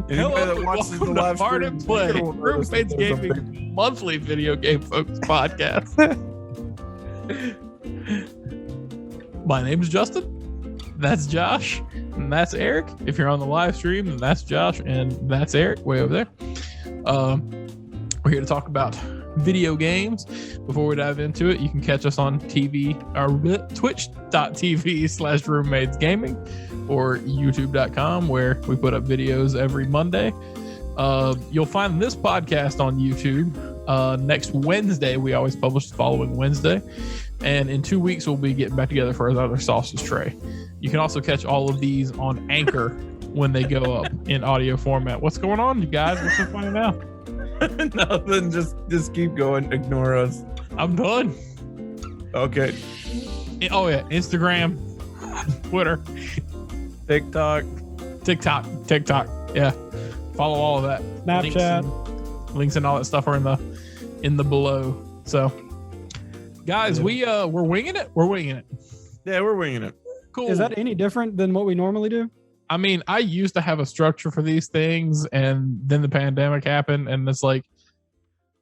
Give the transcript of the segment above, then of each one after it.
Hello, that watches the live Hard stream, and Play, Roommates Gaming monthly video game folks podcast. My name is Justin. That's Josh. And that's Eric. If you're on the live stream, then that's Josh, and that's Eric way over there. We're here to talk about video games. Before we dive into it, you can catch us on TV or twitch.tv/roommatesgaming or youtube.com, where we put up videos every Monday. You'll find this podcast on YouTube next Wednesday. We always publish the following Wednesday, and in 2 weeks we'll be getting back together for another sausage tray. You can also catch all of these on Anchor when they go up in audio format. What's going on, you guys? What's so funny now? Nothing. Just keep going. Ignore us. I'm done. Okay. Oh yeah, Instagram, Twitter, TikTok. Yeah. Follow all of that. Snapchat. Links and all that stuff are in the below. So, guys, we're winging it. Yeah, we're winging it. Cool. Is that any different than what we normally do? I mean, I used to have a structure for these things, and then the pandemic happened, and it's like,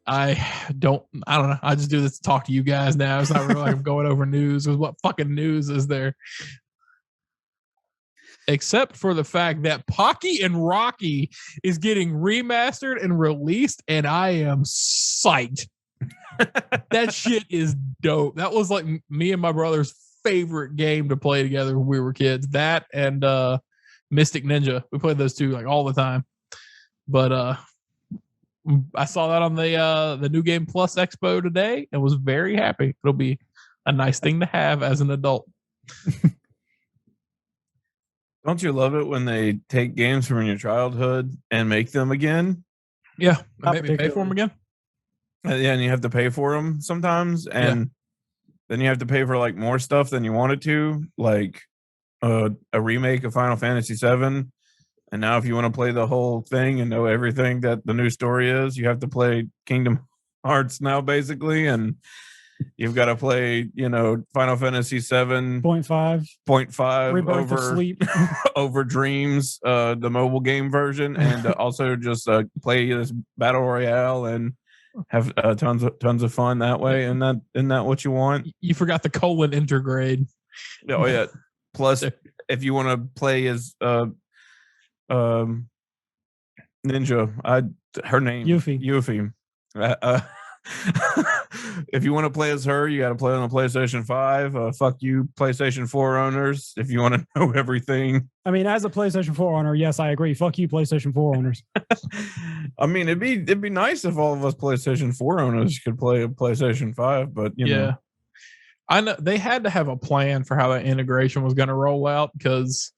I don't know. I just do this to talk to you guys now. It's not really like I'm going over news. What fucking news is there? Except for the fact that Pocky and Rocky is getting remastered and released, and I am psyched. That shit is dope. That was like me and my brother's favorite game to play together when we were kids. That and Mystic Ninja. We played those two like all the time. But I saw that on the New Game Plus Expo today and was very happy. It'll be a nice thing to have as an adult. Don't you love it when they take games from your childhood and make them again? Yeah, maybe pay for them again. Yeah, and you have to pay for them sometimes, and then you have to pay for like more stuff than you wanted to, like a remake of Final Fantasy VII. And now, if you want to play the whole thing and know everything that the new story is, you have to play Kingdom Hearts now, basically, and you've got to play, Final Fantasy 7.5 Rebirth of Sleep over Dreams, the mobile game version, and also just play this battle royale and have tons of fun that way. And isn't that what you want? You forgot the colon intergrade. Oh yeah. Plus, if you want to play as Ninja, her name Yuffie. If you want to play as her, you got to play on the PlayStation 5. Fuck you, PlayStation 4 owners. If you want to know everything, I mean, as a PlayStation 4 owner, yes, I agree. Fuck you, PlayStation 4 owners. I mean, it'd be nice if all of us PlayStation 4 owners could play a PlayStation 5, but you know. I know they had to have a plan for how that integration was going to roll out, because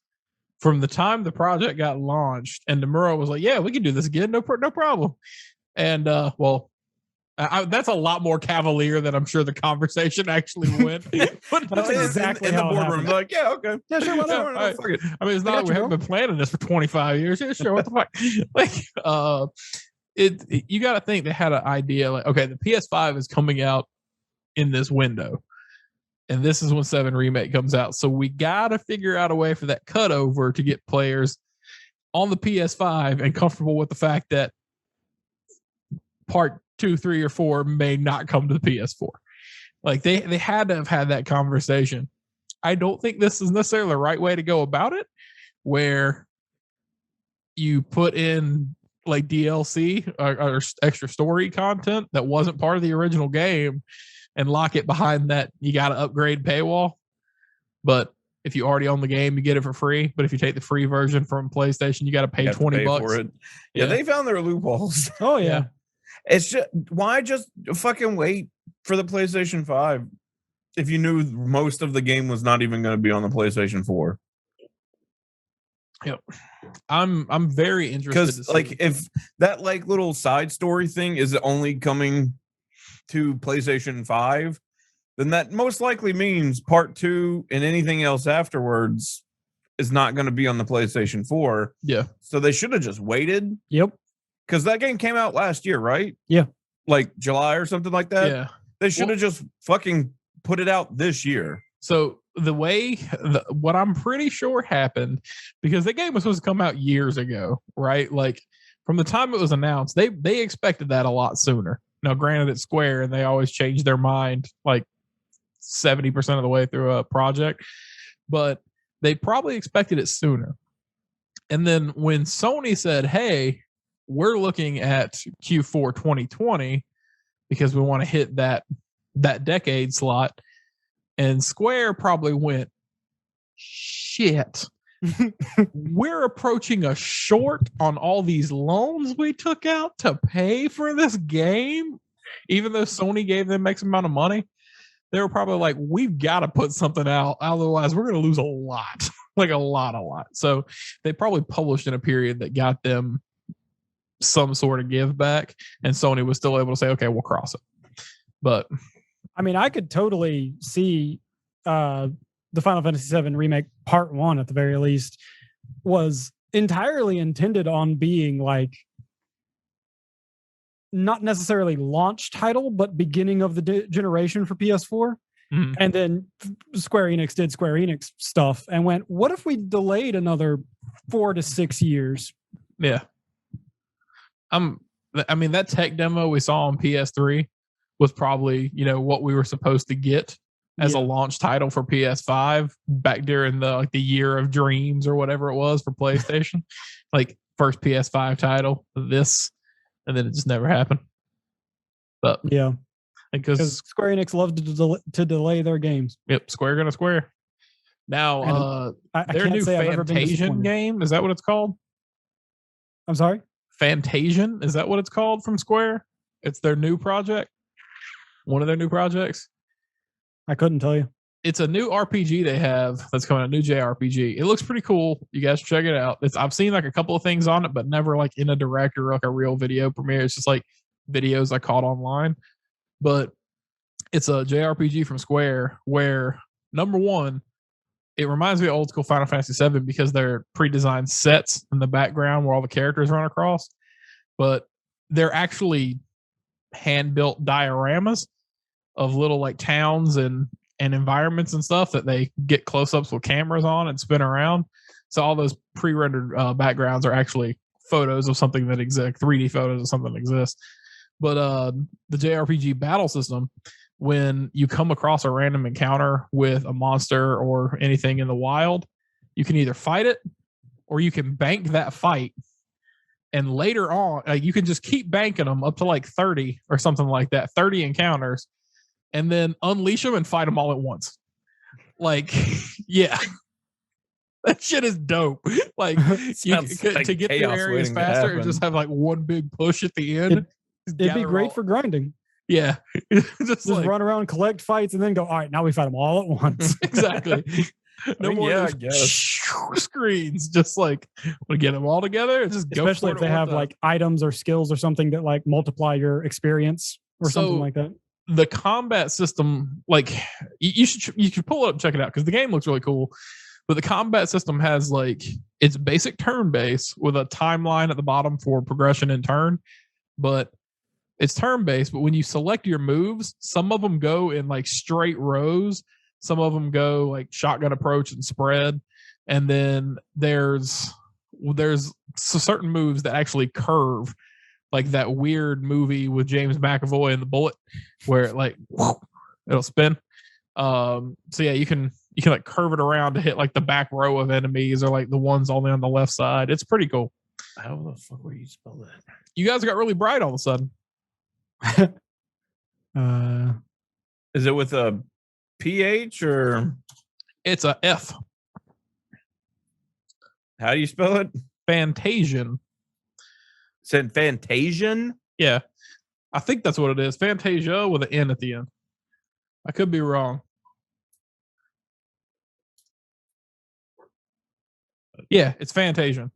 from the time the project got launched and Nomura was like, "Yeah, we can do this again, no problem," and that's a lot more cavalier than I'm sure the conversation actually went. But that's exactly in the boardroom. Like, yeah, okay, yeah, sure, whatever. Yeah, fuck it. I mean, it's not like we haven't been planning this for 25 years. Yeah, sure, what the fuck? Like, you got to think they had an idea. Like, okay, the PS5 is coming out in this window, and this is when 7 Remake comes out. So we got to figure out a way for that cutover to get players on the PS5 and comfortable with the fact that part 2, 3, or 4 may not come to the PS4. Like they had to have had that conversation. I don't think this is necessarily the right way to go about it, where you put in like DLC or extra story content that wasn't part of the original game and lock it behind that you got to upgrade paywall. But if you already own the game, you get it for free. But if you take the free version from PlayStation, you got to pay $20 for it. Yeah, they found their loopholes. Oh yeah. It's just, why just fucking wait for the PlayStation 5 if you knew most of the game was not even going to be on the PlayStation 4? Yep. I'm very interested because like if that like little side story thing is only coming to PlayStation 5, then that most likely means part 2 and anything else afterwards is not going to be on the PlayStation 4. Yeah. So they should have just waited. Yep. Because that game came out last year, right? Yeah. Like July or something like that. Yeah. They should have just fucking put it out this year. So what I'm pretty sure happened, because the game was supposed to come out years ago, right? Like from the time it was announced, they expected that a lot sooner. Now, granted, it's Square and they always change their mind like 70% of the way through a project, but they probably expected it sooner. And then when Sony said, hey, we're looking at Q4 2020 because we want to hit that decade slot, and Square probably went, shit, we're approaching a short on all these loans we took out to pay for this game, even though Sony gave them X amount of money. They were probably like, we've got to put something out, otherwise we're going to lose a lot. Like a lot. So they probably published in a period that got them some sort of give back, and Sony was still able to say, okay, we'll cross it. But I mean, I could totally see the Final Fantasy VII Remake Part 1, at the very least, was entirely intended on being like not necessarily launch title, but beginning of the generation for PS4. Mm-hmm. And then Square Enix did Square Enix stuff and went, what if we delayed another 4 to 6 years? Yeah. I mean, that tech demo we saw on PS3 was probably, what we were supposed to get as a launch title for PS5 back during the year of dreams or whatever it was for PlayStation. Like first PS5 title, this, and then it just never happened. But yeah, because Square Enix loved to delay their games. Yep, Square gonna Square. Now, their new Fantasian game, is that what it's called? I'm sorry? Fantasian, is that what it's called from Square? It's their new project? One of their new projects? I couldn't tell you. It's a new RPG they have that's coming out, a new JRPG. It looks pretty cool. You guys check it out. I've seen like a couple of things on it, but never like in a direct or like a real video premiere. It's just like videos I caught online. But it's a JRPG from Square where, number one, it reminds me of old school Final Fantasy VII because they're pre-designed sets in the background where all the characters run across. But they're actually hand-built dioramas of little like towns and environments and stuff that they get close-ups with cameras on and spin around. So all those pre-rendered backgrounds are actually photos of something that exists, 3D photos of something that exists. But the JRPG battle system, when you come across a random encounter with a monster or anything in the wild, you can either fight it or you can bank that fight. And later on, you can just keep banking them up to like 30 or something like that, 30 encounters, and then unleash them and fight them all at once. Like, yeah. That shit is dope. Like, to get through areas faster and just have like one big push at the end. It'd be great for grinding. Yeah. just like, run around, collect fights, and then go, all right, now we fight them all at once. Exactly. No more screens. Just like, want to get them all together? Just especially if they have like items or skills or something that like multiply your experience or something like that. The combat system, like you should pull it up and check it out because the game looks really cool. But the combat system has like it's basic turn based with a timeline at the bottom for progression and turn. But it's turn based. But when you select your moves, some of them go in like straight rows. Some of them go like shotgun approach and spread. And then there's certain moves that actually curve, like that weird movie with James McAvoy and the bullet where it like it'll spin. So yeah, you can like curve it around to hit like the back row of enemies or like the ones only on the left side. It's pretty cool. How the fuck were you spell that? You guys got really bright all of a sudden. Is it with a PH or it's a F? How do you spell it? Fantasian. Said Fantasian? Yeah. I think that's what it is. Fantasia with an N at the end. I could be wrong. Yeah, it's Fantasian.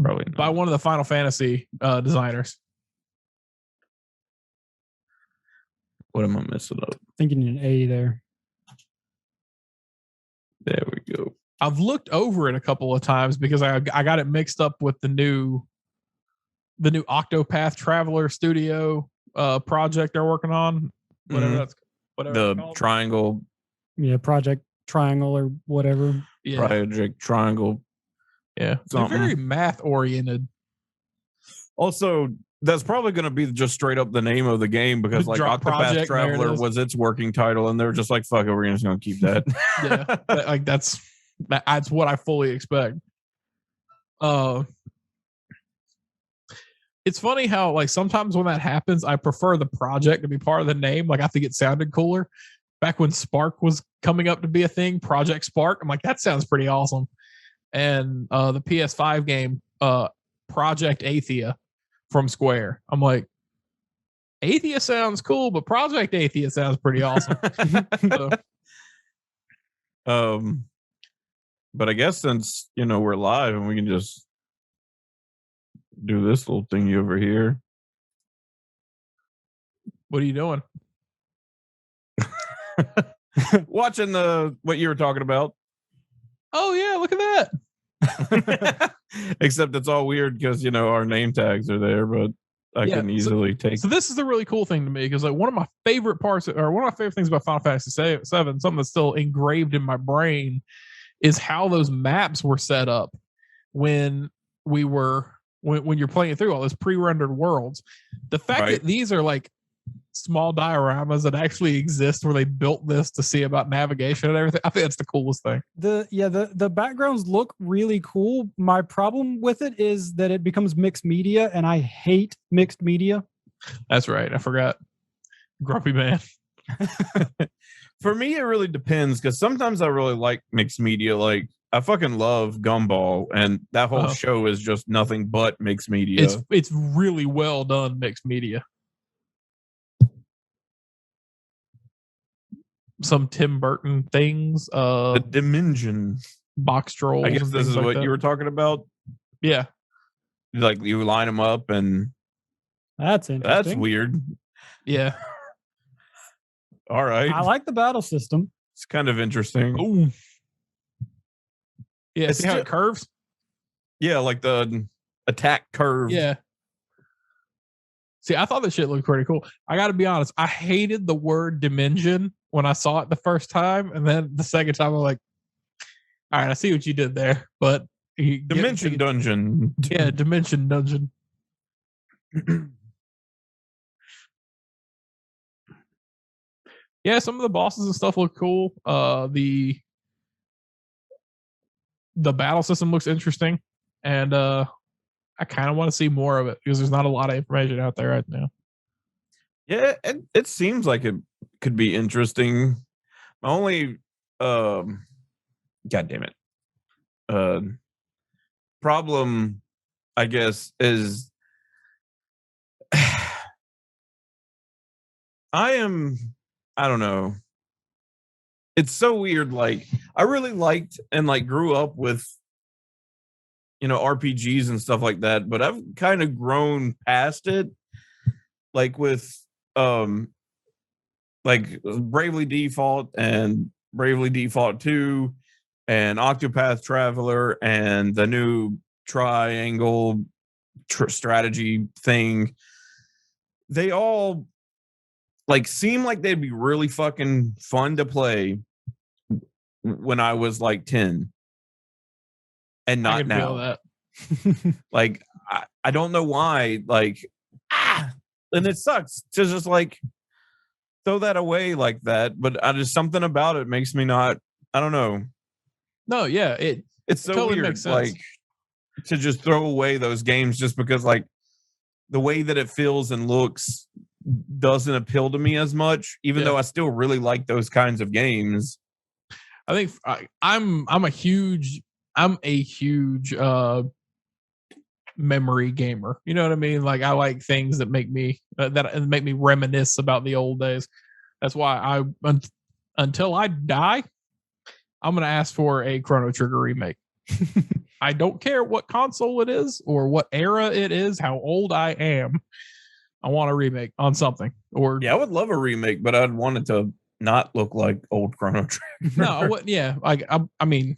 Probably not. By one of the Final Fantasy designers. What am I messing up? I think you need an A there. There we go. I've looked over it a couple of times because I got it mixed up with the new Octopath Traveler Studio project they're working on. Whatever that's. whatever the triangle. Yeah, Project Triangle or whatever. Yeah. Project Triangle. Yeah. They're very math oriented. Also, that's probably going to be just straight up the name of the game because like Octopath Traveler was its working title, and they're just like, fuck it, we're just going to keep that. Yeah. Like that's what I fully expect. It's funny how like sometimes when that happens, I prefer the project to be part of the name. Like I think it sounded cooler. Back when Spark was coming up to be a thing, Project Spark, I'm like, that sounds pretty awesome. And the PS5 game, Project Athia from Square. I'm like, Athia sounds cool, but Project Athia sounds pretty awesome. But I guess since we're live and we can just do this little thingy over here. What are you doing? Watching what you were talking about. Oh yeah, look at that. Except it's all weird because our name tags are there, but I can easily take. So this is the really cool thing to me because like one of my favorite parts, or one of my favorite things about Final Fantasy VII, something that's still engraved in my brain, is how those maps were set up when you're playing through all those pre-rendered worlds. The fact that these are like small dioramas that actually exist where they built this to see about navigation and everything, I think that's the coolest thing. The backgrounds look really cool. My problem with it is that it becomes mixed media, and I hate mixed media. That's right, I forgot. Grumpy man. For me, it really depends because sometimes I really like mixed media. Like I fucking love Gumball, and that whole show is just nothing but mixed media. It's really well done mixed media. Some Tim Burton things. The Dimension. Box trolls. I guess this is what you were talking about. Yeah. Like you line them up and that's interesting. That's weird. Yeah. All right. I like the battle system. It's kind of interesting. Ooh. Yeah, see how it curves? Yeah, like the attack curve. Yeah. See, I thought this shit looked pretty cool. I got to be honest. I hated the word dimension when I saw it the first time. And then the second time, I'm like, all right, I see what you did there. But Dimension Dungeon. Yeah, Dimension Dungeon. Yeah, some of the bosses and stuff look cool. The battle system looks interesting. And I kind of want to see more of it because there's not a lot of information out there right now. Yeah, it seems like it could be interesting. My only God damn it. Problem, I guess, is I don't know. It's so weird. Like I really liked and like grew up with RPGs and stuff like that, but I've kind of grown past it. Like with like Bravely Default and Bravely Default 2 and Octopath Traveler and the new triangle strategy thing. They all like seem like they'd be really fucking fun to play when I was like 10 and not now. Like I don't know why, like and it sucks to just like throw that away like that, but just something about it makes me not, I don't know. No, yeah, it's so totally weird, like to just throw away those games just because like the way that it feels and looks doesn't appeal to me as much, even though I still really like those kinds of games. I think I'm a huge memory gamer. You know what I mean? Like I like things that make me make me reminisce about the old days. That's why until I die, I'm going to ask for a Chrono Trigger remake. I don't care what console it is or what era it is, how old I am. I want a remake on something. Or I would love a remake, but I'd want it to not look like old Chrono Trigger. No, I wouldn't. Yeah, like I mean,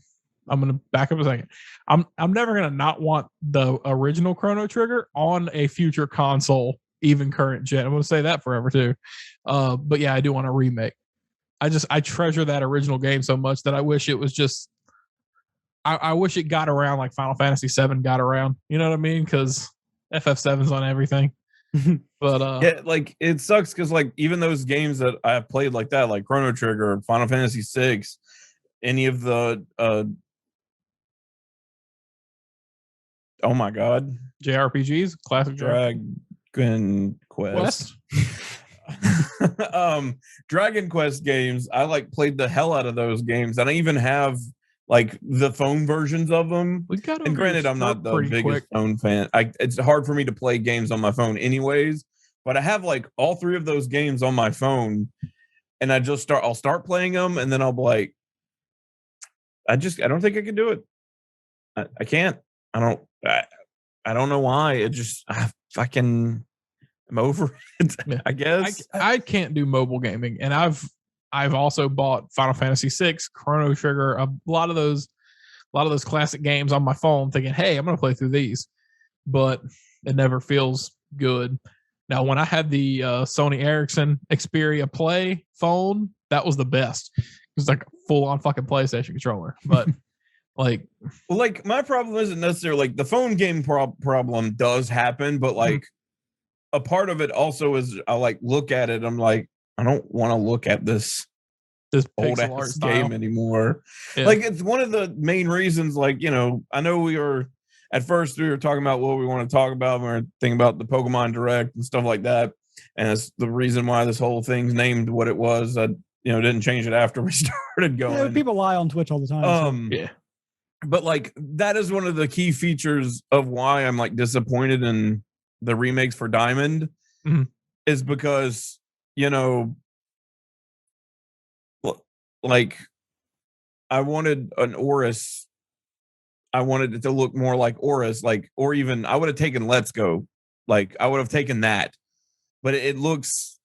I'm gonna back up a second. I'm never gonna not want the original Chrono Trigger on a future console, even current gen. I'm gonna say that forever too. But yeah, I do want a remake. I treasure that original game so much that I wish it was just. I wish it got around like Final Fantasy VII got around. You know what I mean? Because FF7's on everything. But yeah, like it sucks because like even those games that I played like that, like Chrono Trigger, Final Fantasy VI, any of the oh my god, JRPGs, classic Dragon Quest. Dragon Quest games, I like played the hell out of those games, and I even have like the phone versions of them. And granted, I'm not the biggest phone fan. It's hard for me to play games on my phone anyways, but I have like all 3 of those games on my phone, and I'll start playing them, and then I'll be like, I don't think I can do it. I can't. I don't know why. It just I'm over it. I guess I can't do mobile gaming, and I've also bought Final Fantasy VI, Chrono Trigger, a lot of those classic games on my phone, thinking, "Hey, I'm going to play through these," but it never feels good. Now, when I had the Sony Ericsson Xperia Play phone, that was the best. It was like a full-on fucking PlayStation controller, but. Like my problem isn't necessarily like the phone game problem does happen, but like a part of it also is I like look at it. I'm like, I don't want to look at this old ass game anymore. Yeah. Like it's one of the main reasons, like, you know, I know at first we were talking about what we want to talk about. We were thinking about the Pokemon Direct and stuff like that. And it's the reason why this whole thing's named what it was. I, didn't change it after we started going. Yeah, people lie on Twitch all the time. Yeah. But like that is one of the key features of why I'm like disappointed in the remakes for Diamond is because, like I wanted an Oris. I wanted it to look more like Oris, like, or even I would have taken Let's Go. Like I would have taken that, but it looks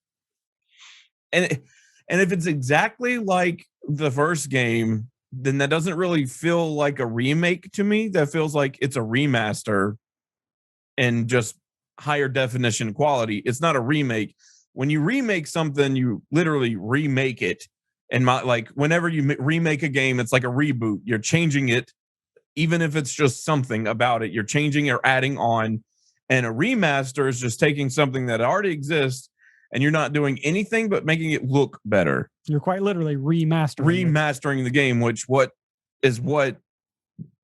and if it's exactly like the first game, then that doesn't really feel like a remake to me. That feels like it's a remaster and just higher definition quality. It's not a remake. When you remake something, you literally remake it. And whenever you remake a game, it's like a reboot. You're changing it, even if it's just something about it. You're changing or adding on. And a remaster is just taking something that already exists, and you're not doing anything but making it look better. You're quite literally remastering the game, which what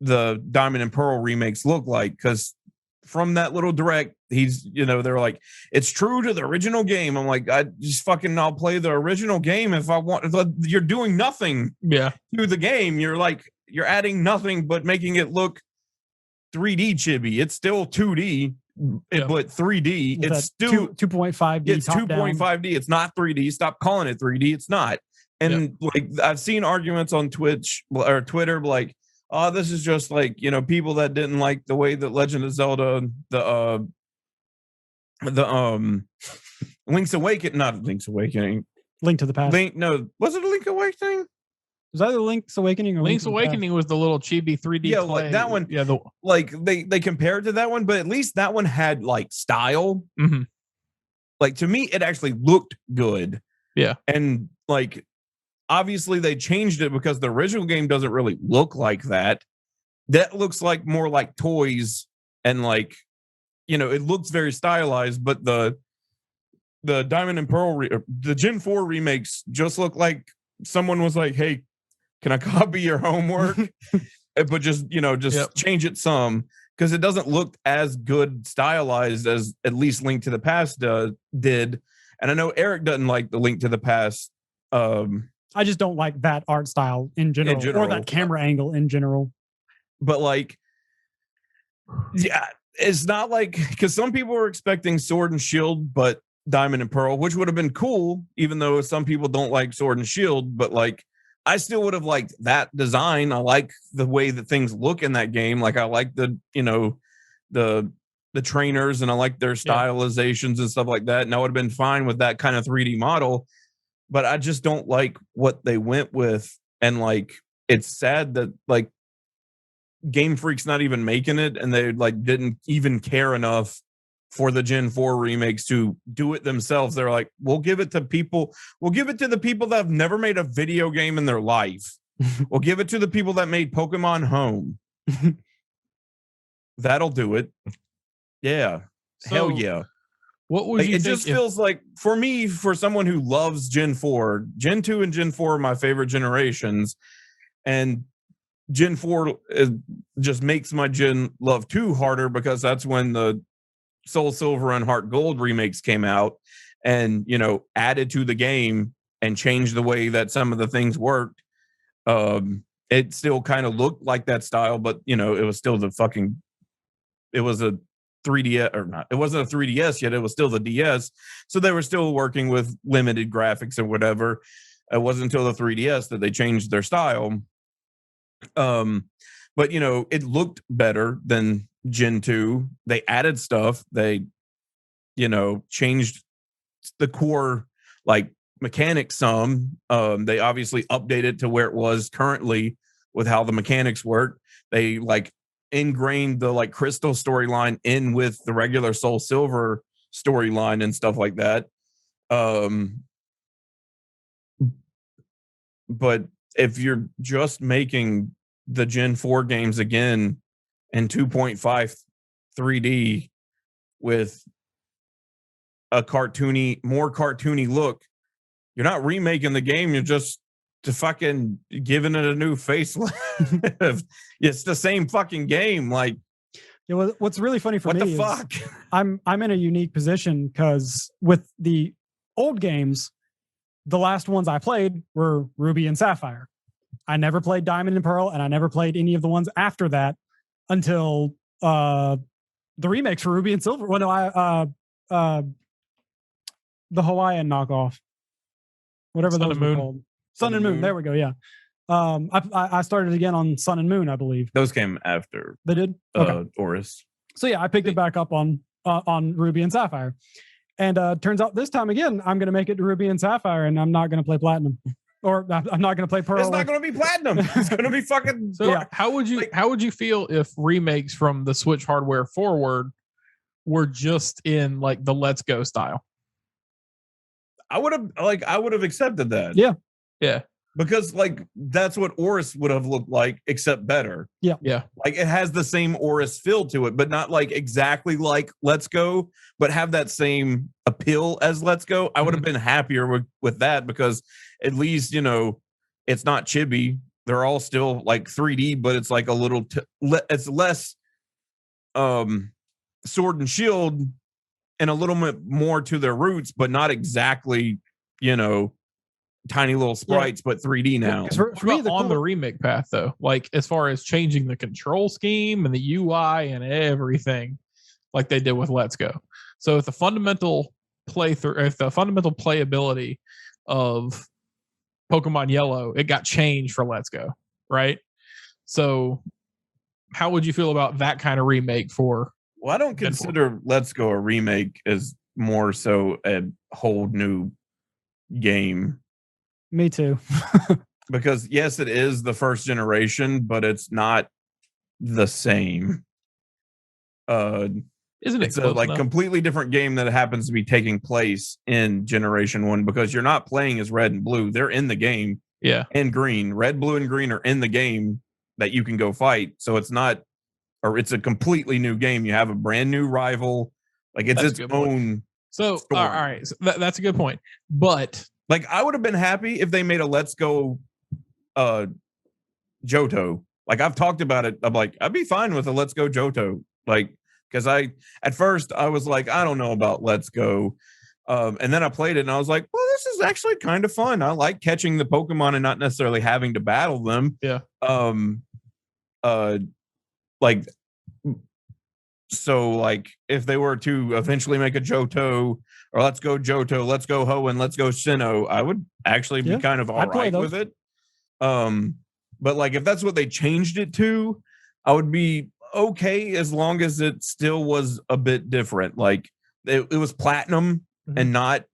the Diamond and Pearl remakes look like. Because from that little direct, they're like, it's true to the original game. I'm like, I'll play the original game if I want. You're doing nothing to the game. You're adding nothing but making it look 3D chibi. It's still 2D. But 3D, it's still 2.5D. It's 2.5D. It's not 3D. Stop calling it 3D. It's not. And like I've seen arguments on Twitch or Twitter, like, oh, this is just like, people that didn't like the way that Legend of Zelda, the Link's Awakening, not Link's Awakening, Link to the Past. Was it a Link Awakening? Was either Link's Awakening or Link's Awakening was the little chibi 3D. Yeah, play. Like that one. Yeah, they compared to that one, but at least that one had like style. Mm-hmm. Like to me, it actually looked good. Yeah, and like obviously they changed it because the original game doesn't really look like that. That looks like more like toys, and like it looks very stylized. But the Diamond and Pearl, the Gen 4 remakes just look like someone was like, "Hey, can I copy your homework?" But just change it some, because it doesn't look as good stylized as at least Link to the Past did. And I know Eric doesn't like the Link to the Past. I just don't like that art style in general, or that camera angle in general. But like, yeah, it's not like, because some people were expecting Sword and Shield, but Diamond and Pearl, which would have been cool, even though some people don't like Sword and Shield, but like, I still would have liked that design. I like the way that things look in that game. Like I like the trainers, and I like their stylizations and stuff like that. And I would have been fine with that kind of 3D model, but I just don't like what they went with. And like, it's sad that like Game Freak's not even making it, and they like didn't even care enough for the Gen 4 remakes to do it themselves. They're like, we'll give it to people. We'll give it to the people that have never made a video game in their life. We'll give it to the people that made Pokemon Home. That'll do it. Yeah. So, hell yeah. What would you it think just feels like, for me, for someone who loves Gen 4, Gen 2 and Gen 4 are my favorite generations. And Gen 4 just makes my Gen love 2 harder because that's when the Soul Silver and Heart Gold remakes came out and, you know, added to the game and changed the way that some of the things worked. It still kind of looked like that style, but, you know, it was still it was a 3DS or not. It wasn't a 3DS yet. It was still the DS. So they were still working with limited graphics and whatever. It wasn't until the 3DS that they changed their style. But, you know, it looked better than Gen 2. They added stuff. They, you know, changed the core, like, mechanics some. They obviously updated to where it was currently with how the mechanics work. They, like, ingrained the, like, Crystal storyline in with the regular Soul Silver storyline and stuff like that. But if you're just making the Gen 4 games again in 2.5 3D with a more cartoony look, you're not remaking the game. You're just fucking giving it a new facelift. It's the same fucking game. Like, yeah, well, what's really funny for me what the is fuck? I'm in a unique position because with the old games, the last ones I played were Ruby and Sapphire. I never played Diamond and Pearl, and I never played any of the ones after that until the remakes for Ruby and Silver. Well, no, the Hawaiian knockoff, whatever Sun those and were Moon. called. Sun and Moon. There we go. Yeah. I started again on Sun and Moon, I believe. Those came after They did? Okay. Oris. So yeah, I picked it back up on Ruby and Sapphire. And turns out this time again, I'm going to make it to Ruby and Sapphire, and I'm not going to play Platinum. Or I'm not going to play Pearl. It's not going to be Platinum. It's going to be fucking... So yeah. How would you feel if remakes from the Switch hardware forward were just in, like, the Let's Go style? I would have accepted that. Yeah. Yeah. Because, like, that's what Oris would have looked like, except better. Yeah. Yeah. Like, it has the same Oris feel to it, but not, like, exactly like Let's Go, but have that same appeal as Let's Go. I would have been happier with that because at least, you know, it's not chibi. They're all still, like, 3D, but it's, like, a little... it's less sword and shield and a little bit more to their roots, but not exactly, you know, tiny little sprites, but 3D now. For me, on the remake path, though, like, as far as changing the control scheme and the UI and everything, like they did with Let's Go. So if the fundamental playability of Pokemon Yellow, it got changed for Let's Go, right? So how would you feel about that kind of remake for... Well, I don't consider Let's Go a remake, as more so a whole new game. Me too. Because yes, it is the first generation, but it's not the same. Isn't it? It's a like completely different game that happens to be taking place in Generation 1 because you're not playing as Red and Blue. They're in the game. Yeah. And Green. Red, Blue, and Green are in the game that you can go fight. So it's not, or it's a completely new game. You have a brand new rival. Like, it's its own. So, all right. So that's a good point. But, like, I would have been happy if they made a Let's Go Johto. Like, I've talked about it. I'm like, I'd be fine with a Let's Go Johto. Like, because at first I was like, I don't know about Let's Go. And then I played it and I was like, well, this is actually kind of fun. I like catching the Pokemon and not necessarily having to battle them. Yeah. Like, so, like, if they were to eventually make a Johto, or Let's Go Johto, Let's Go Ho, and Let's Go Sinnoh, I would actually be kind of all right with it. But, like, if that's what they changed it to, I would be okay as long as it still was a bit different. Like, it was Platinum and not,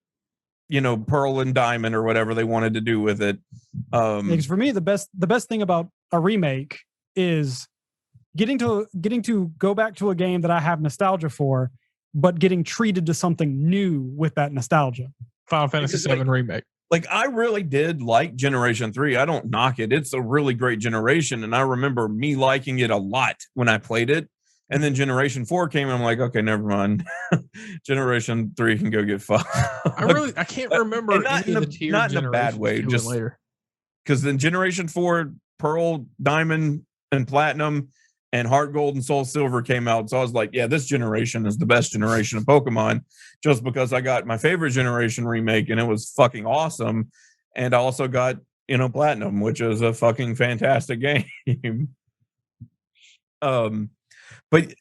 you know, Pearl and Diamond or whatever they wanted to do with it. Because for me, the best thing about a remake is getting to go back to a game that I have nostalgia for, but getting treated to something new with that nostalgia. Final Fantasy VII Remake. Like, I really did like Generation 3. I don't knock it. It's a really great generation. And I remember me liking it a lot when I played it. And then Generation 4 came, and I'm like, okay, never mind. Generation 3 can go get fucked. I can't remember not any of the tier not in a bad way, just later. Because then Generation 4, Pearl, Diamond, and Platinum, and Heart Gold and Soul Silver came out. So I was like, yeah, this generation is the best generation of Pokemon, just because I got my favorite generation remake and it was fucking awesome. And I also got, Platinum, which is a fucking fantastic game. But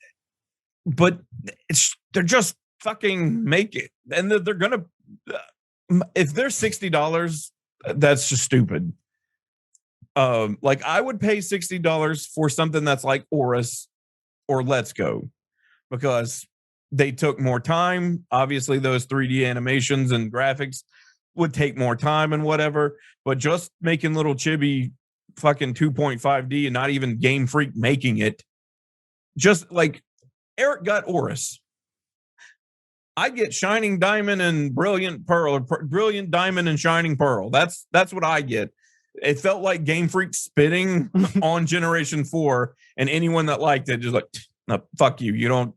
they're just fucking make it. And they're gonna, if they're $60, that's just stupid. Like, I would pay $60 for something that's like Oris or Let's Go, because they took more time. Obviously, those 3D animations and graphics would take more time and whatever, but just making little chibi fucking 2.5D and not even Game Freak making it, just like Eric got Oris. I get Shining Diamond and Brilliant Pearl, or Brilliant Diamond and Shining Pearl. That's what I get. It felt like Game Freak spitting on Generation 4, and anyone that liked it just like, no, fuck you. You don't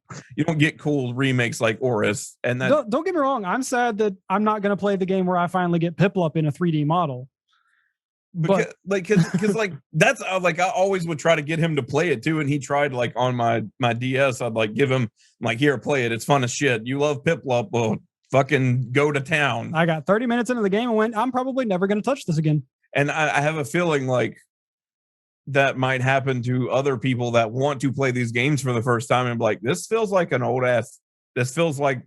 get cool remakes like Oris. And that, don't get me wrong. I'm sad that I'm not going to play the game where I finally get Piplup in a 3D model. Because that's like, I always would try to get him to play it too, and he tried, like, on my DS. I'd like give him, like, here, play it. It's fun as shit. You love Piplup, well, fucking go to town. I got 30 minutes into the game and went, I'm probably never going to touch this again. And I have a feeling like that might happen to other people that want to play these games for the first time and be like, this feels like an old ass. This feels like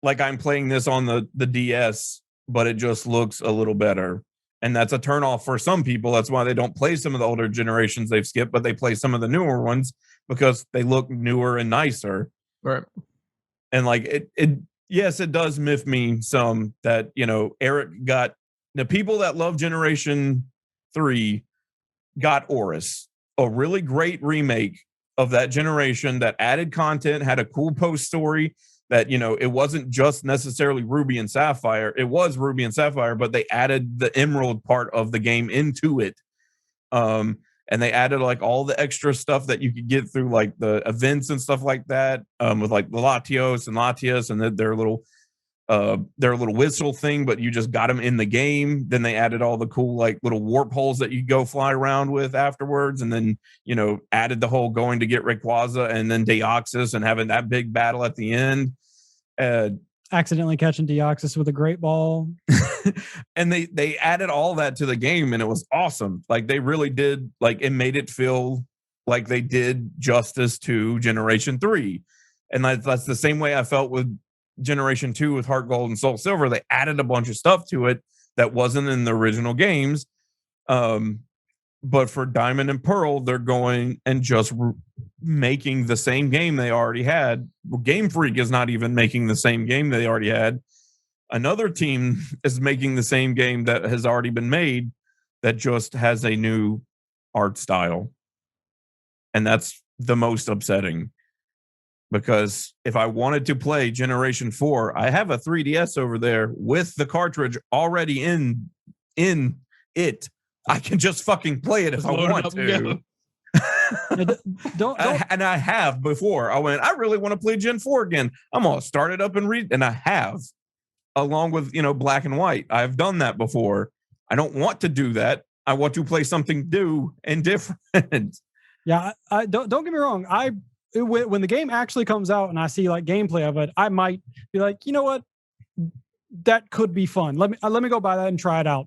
I'm playing this on the DS, but it just looks a little better. And that's a turnoff for some people. That's why they don't play some of the older generations they've skipped, but they play some of the newer ones because they look newer and nicer. Right. And like yes, it does miff me some that, Eric got the people that love Generation 3 got Oris, a really great remake of that generation that added content, had a cool post story. That, it wasn't just necessarily Ruby and Sapphire. It was Ruby and Sapphire, but they added the Emerald part of the game into it. And they added like all the extra stuff that you could get through like the events and stuff like that, with like the Latios and Latias and their little whistle thing, but you just got them in the game. Then they added all the cool like little warp holes that you go fly around with afterwards, and then added the whole going to get Rayquaza and then Deoxys and having that big battle at the end. Accidentally catching Deoxys with a great ball. And they added all that to the game, and it was awesome. Like, they really did, like, it made it feel like they did justice to Generation 3. And that's the same way I felt with Generation 2 with Heart Gold and Soul Silver. They added a bunch of stuff to it that wasn't in the original games. But for Diamond and Pearl, they're going and just making the same game they already had. Game Freak is not even making the same game they already had. Another team is making the same game that has already been made, that just has a new art style. And that's the most upsetting. Because if I wanted to play Generation 4, I have a 3DS over there with the cartridge already in it. I can just fucking play it if I want to. And I have before. I went, I really want to play Gen 4 again. I'm going to start it up and read. And I have, along with, Black and White. I've done that before. I don't want to do that. I want to play something new and different. Yeah, I don't get me wrong. When the game actually comes out and I see like gameplay of it, I might be like, you know what, that could be fun. Let me go buy that and try it out.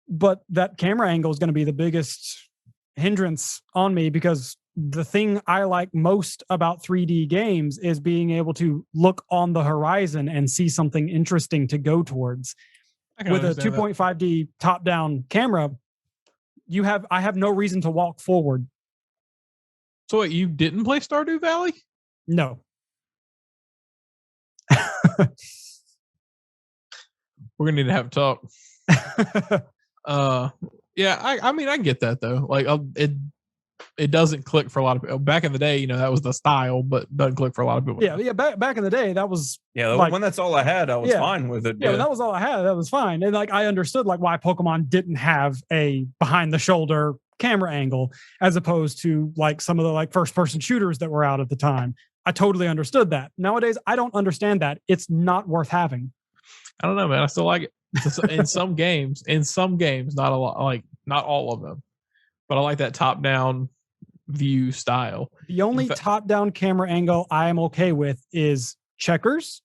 But that camera angle is going to be the biggest hindrance on me, because the thing I like most about 3D games is being able to look on the horizon and see something interesting to go towards. With a 2.5D top-down camera, I have no reason to walk forward. So wait, you didn't play Stardew Valley? No. We're gonna need to have a talk. Yeah, I mean, I get that though. Like, it doesn't click for a lot of people. Back in the day, that was the style, but doesn't click for a lot of people. Yeah. Back in the day, that was when that's all I had, I was fine with it. Yeah, when that was all I had, that was fine. And like I understood like why Pokemon didn't have a behind the shoulder camera angle as opposed to like some of the like first person shooters that were out at the time. I totally understood that. Nowadays, I don't understand that. It's not worth having. I don't know, man. I still like it. In some games, not a lot, like not all of them, but I like that top down view style. The only top down camera angle I am okay with is checkers,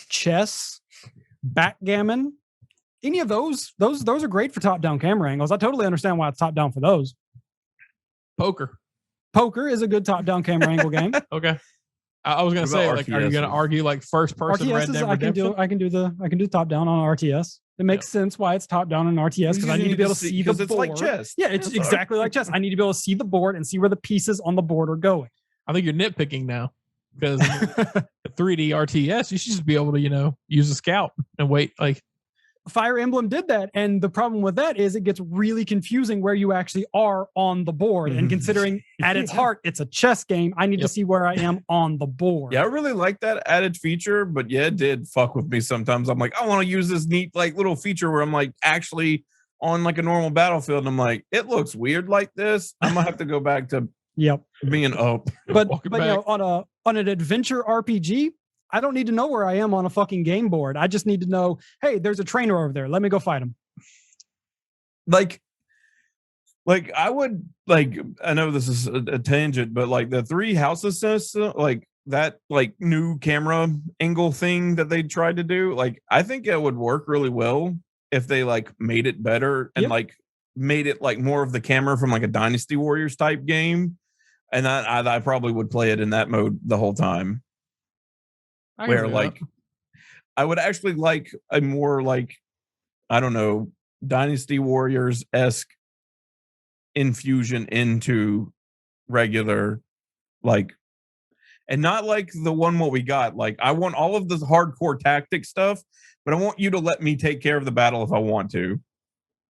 chess, backgammon. Any of those are great for top down camera angles. I totally understand why it's top down for those. Poker is a good top down camera angle game. Okay. I was gonna say, like, are you gonna argue like first person Red Dead Redemption? I can do top down on RTS. It makes sense why it's top down on RTS because I need to be able to see the board. It's like chess. Yeah, it's exactly like chess. I need to be able to see the board and see where the pieces on the board are going. I think you're nitpicking now because 3D RTS, you should just be able to, use a scout and wait. Like Fire Emblem did that, and the problem with that is it gets really confusing where you actually are on the board. And considering at its heart it's a chess game, I need to see where I am on the board. Yeah, I really like that added feature, but it did fuck with me sometimes. I'm like, I want to use this neat like little feature where I'm like actually on like a normal battlefield, and I'm like, it looks weird like this. I'm gonna have to go back to being up. But on an adventure RPG, I don't need to know where I am on a fucking game board. I just need to know, hey, there's a trainer over there. Let me go fight him. Like I would I know this is a tangent, but like the 3 houses system, like that like new camera angle thing that they tried to do, like I think it would work really well if they like made it better and like made it like more of the camera from like a Dynasty Warriors type game. And I probably would play it in that mode the whole time. Where like I would actually like a more like, I don't know, Dynasty Warriors-esque infusion into regular, like, and not like the one what we got. Like I want all of the hardcore tactic stuff, but I want you to let me take care of the battle if I want to.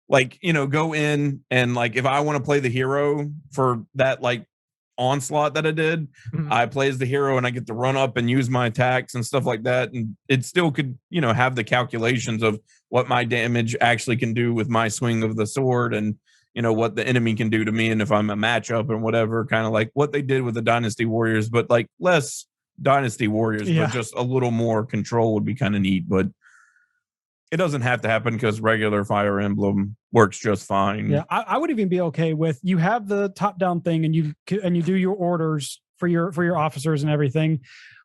Like, go in and like if I want to play the hero for that like onslaught that I did, I play as the hero and I get to run up and use my attacks and stuff like that, and it still could have the calculations of what my damage actually can do with my swing of the sword and what the enemy can do to me, and if I'm a matchup and whatever, kind of like what they did with the Dynasty Warriors, but like less Dynasty Warriors, but just a little more control would be kind of neat. But it doesn't have to happen because regular Fire Emblem works just fine. Yeah, I would even be okay with you have the top down thing and you do your orders for your officers and everything,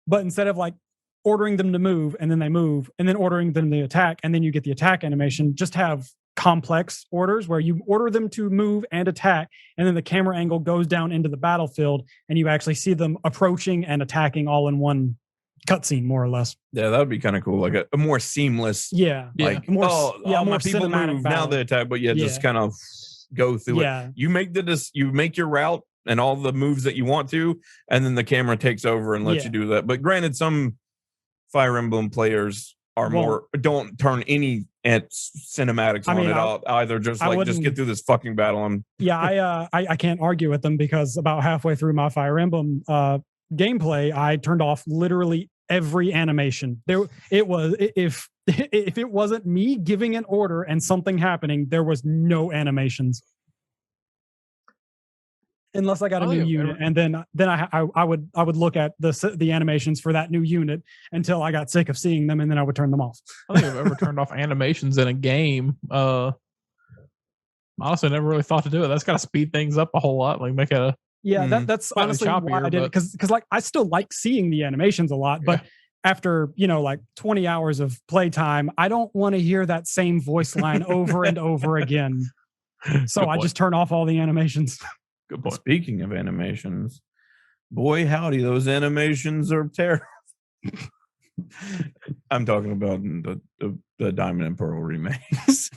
but instead of like ordering them to move and then they move and then ordering them to attack and then you get the attack animation, just have complex orders where you order them to move and attack, and then the camera angle goes down into the battlefield and you actually see them approaching and attacking all in one cutscene, more or less. Yeah, that would be kind of cool, like a more seamless. Like more my people move now they attack, but just kind of go through it. You make your route and all the moves that you want to, and then the camera takes over and lets you do that. But granted, some Fire Emblem players are don't turn any cinematics on it all either. Just get through this fucking battle. I can't argue with them because about halfway through my Fire Emblem gameplay, I turned off literally every animation. If it wasn't me giving an order and something happening, there was no animations. Unless I got a new unit, and then I would look at the animations for that new unit until I got sick of seeing them, and then I would turn them off. I don't think I've ever turned off animations in a game. Honestly, I never really thought to do it. That's got to speed things up a whole lot, like make it that's honestly why I did it, because like I still like seeing the animations a lot, but after like 20 hours of playtime, I don't want to hear that same voice line over and over again. So I just turn off all the animations. Good point. Speaking of animations, boy howdy, those animations are terrible. I'm talking about the Diamond and Pearl remakes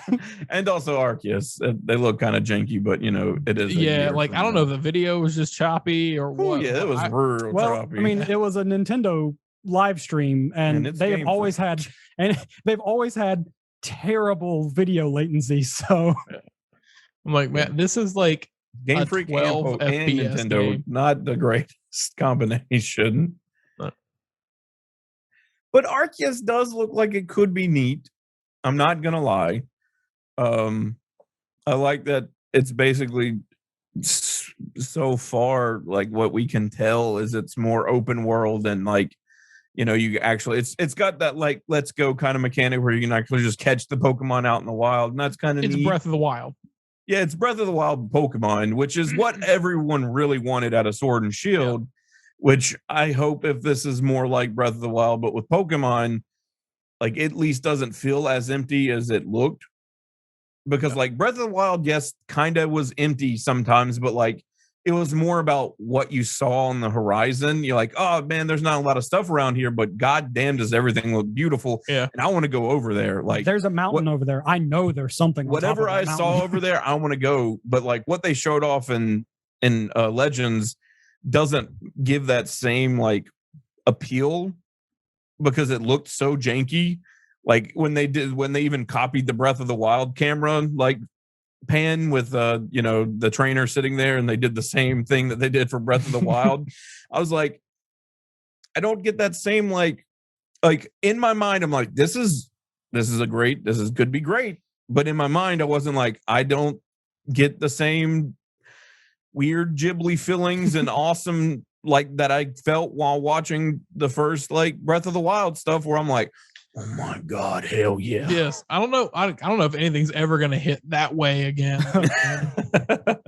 and also Arceus. They look kind of janky, but it is. Like I don't know if the video was just choppy or what. Yeah, it was real choppy. I mean, it was a Nintendo live stream, and they've always had terrible video latency. So I'm like, man, this is like Game Freak 12 and FPS Nintendo, game. not the greatest combination. But Arceus does look like it could be neat. I'm not gonna lie. I like that it's basically so far, like what we can tell is it's more open world and like, you know, you actually it's got that like let's go kind of mechanic where you can actually just catch the Pokemon out in the wild, and that's kind of it's neat. Breath of the Wild. Yeah, it's Breath of the Wild Pokemon, which is what everyone really wanted out of Sword and Shield. Which I hope, if this is more like Breath of the Wild, but with Pokemon, like at least doesn't feel as empty as it looked. Because like Breath of the Wild, yes, kind of was empty sometimes, but like it was more about what you saw on the horizon. You're like, oh man, there's not a lot of stuff around here, but goddamn, does everything look beautiful? Yeah, and I want to go over there. Like, there's a mountain over there. I know there's something. Whatever I saw over there, I want to go. But like what they showed off in Legends doesn't give that same like appeal because it looked so janky. Like when they even copied the Breath of the Wild camera like pan with you know, the trainer sitting there, and they did the same thing that they did for Breath of the Wild. I was like, I don't get that same like in my mind I'm like, this is could be great, but in my mind I wasn't like, I don't get the same weird Ghibli feelings and awesome like that I felt while watching the first like Breath of the Wild stuff, where I'm like, oh my god, hell yeah. Yes, I don't know if anything's ever gonna hit that way again.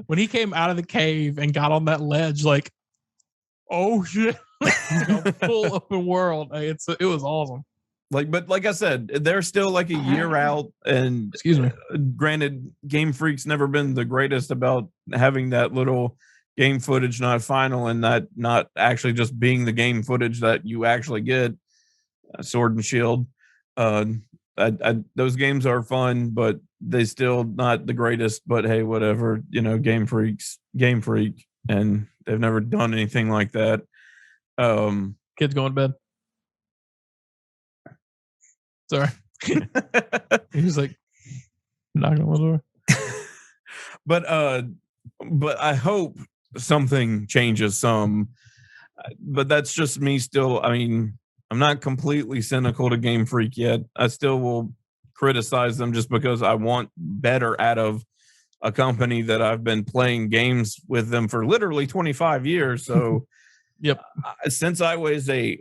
When he came out of the cave and got on that ledge, like, oh shit, full open world. It was awesome. Like, but like I said, they're still like a year out, and excuse me. Granted, Game Freak's never been the greatest about having that little game footage not final, and that not actually just being the game footage that you actually get. Sword and Shield, those games are fun, but they still not the greatest. But hey, whatever, you know, Game Freak, and they've never done anything like that. Kids going to bed. Sorry. He was like knocking on the door. But I hope something changes some. But that's just me still. I mean, I'm not completely cynical to Game Freak yet. I still will criticize them just because I want better out of a company that I've been playing games with them for literally 25 years. So yep. Since I was a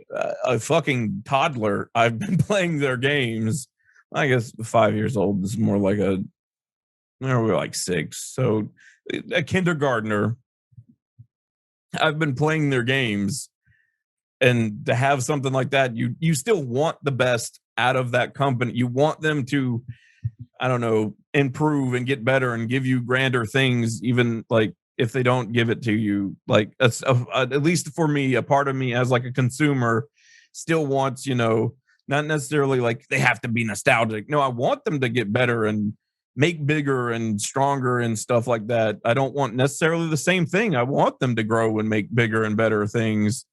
fucking toddler, I've been playing their games. I guess 5 years old is more like we were like 6. So a kindergartner. I've been playing their games, and to have something like that, you still want the best out of that company. You want them to, I don't know, improve and get better and give you grander things, even like if they don't give it to you. Like at least for me, a part of me as like a consumer still wants, you know, not necessarily like they have to be nostalgic. No, I want them to get better and make bigger and stronger and stuff like that. I don't want necessarily the same thing. I want them to grow and make bigger and better things.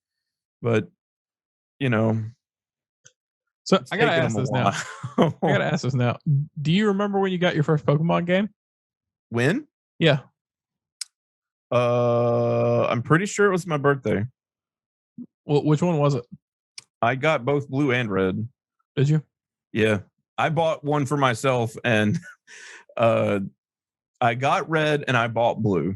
But, you know. So I gotta ask this now. I gotta ask this now. Do you remember when you got your first Pokemon game? When? Yeah. I'm pretty sure it was my birthday. Well, which one was it? I got both blue and red. Did you? Yeah. I bought one for myself, and I got red and I bought blue.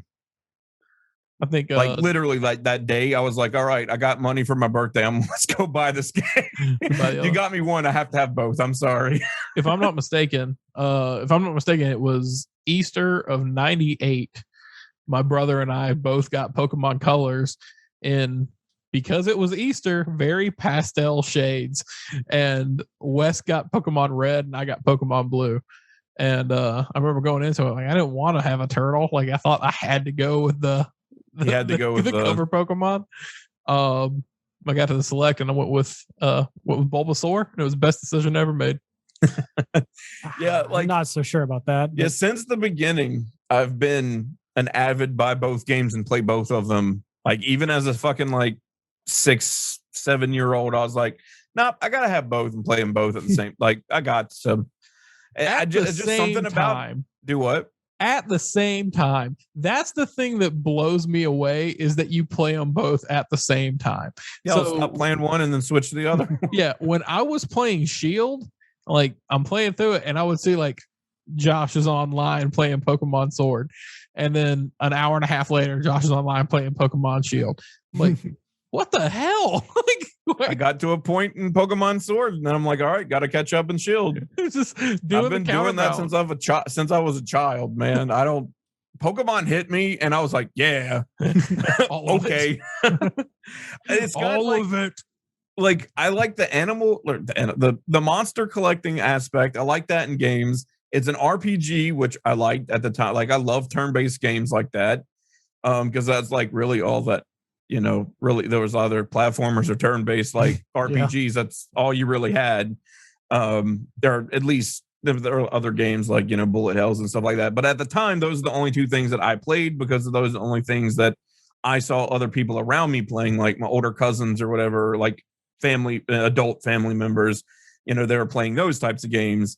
I think like literally like that day I was like, all right, I got money for my birthday. Let's go buy this game. You got me one. I have to have both. I'm sorry. If I'm not mistaken, it was Easter of '98. My brother and I both got Pokemon colors in, because it was Easter, very pastel shades. And Wes got Pokemon red and I got Pokemon blue. And I remember going into it like I didn't want to have a turtle. Like I thought I had to go with the cover Pokemon. I got to the select and I went with Bulbasaur, and it was the best decision I ever made. Yeah, like I'm not so sure about that. Yeah, since the beginning, I've been an avid buy both games and play both of them. Like even as a fucking like 6-7 year old, I was like, nope, I gotta have both and play them both at the same. Like I got some. It's just something about do what? at the same time. That's the thing that blows me away, is that you play them both at the same time. Yeah, so, I'll stop playing one and then switch to the other. Yeah, when I was playing Shield, like I'm playing through it and I would see like Josh is online playing Pokemon Sword, and then an hour and a half later Josh is online playing Pokemon Shield. I'm like, what the hell? I got to a point in Pokemon Sword, and then I'm like, all right, got to catch up in Shield. Just I've been doing that since I was a child, man. Pokemon hit me, and I was like, yeah, okay. It's all of it. Like, I like the animal, the monster collecting aspect. I like that in games. It's an RPG, which I liked at the time. Like, I love turn-based games like that, because that's like really all that, really there was either platformers or turn-based like RPGs. That's all you really had. There are at least there are other games like bullet hells and stuff like that, but at the time those are the only two things that I played, because those are the only things that I saw other people around me playing, like my older cousins or whatever, like adult family members. They were playing those types of games,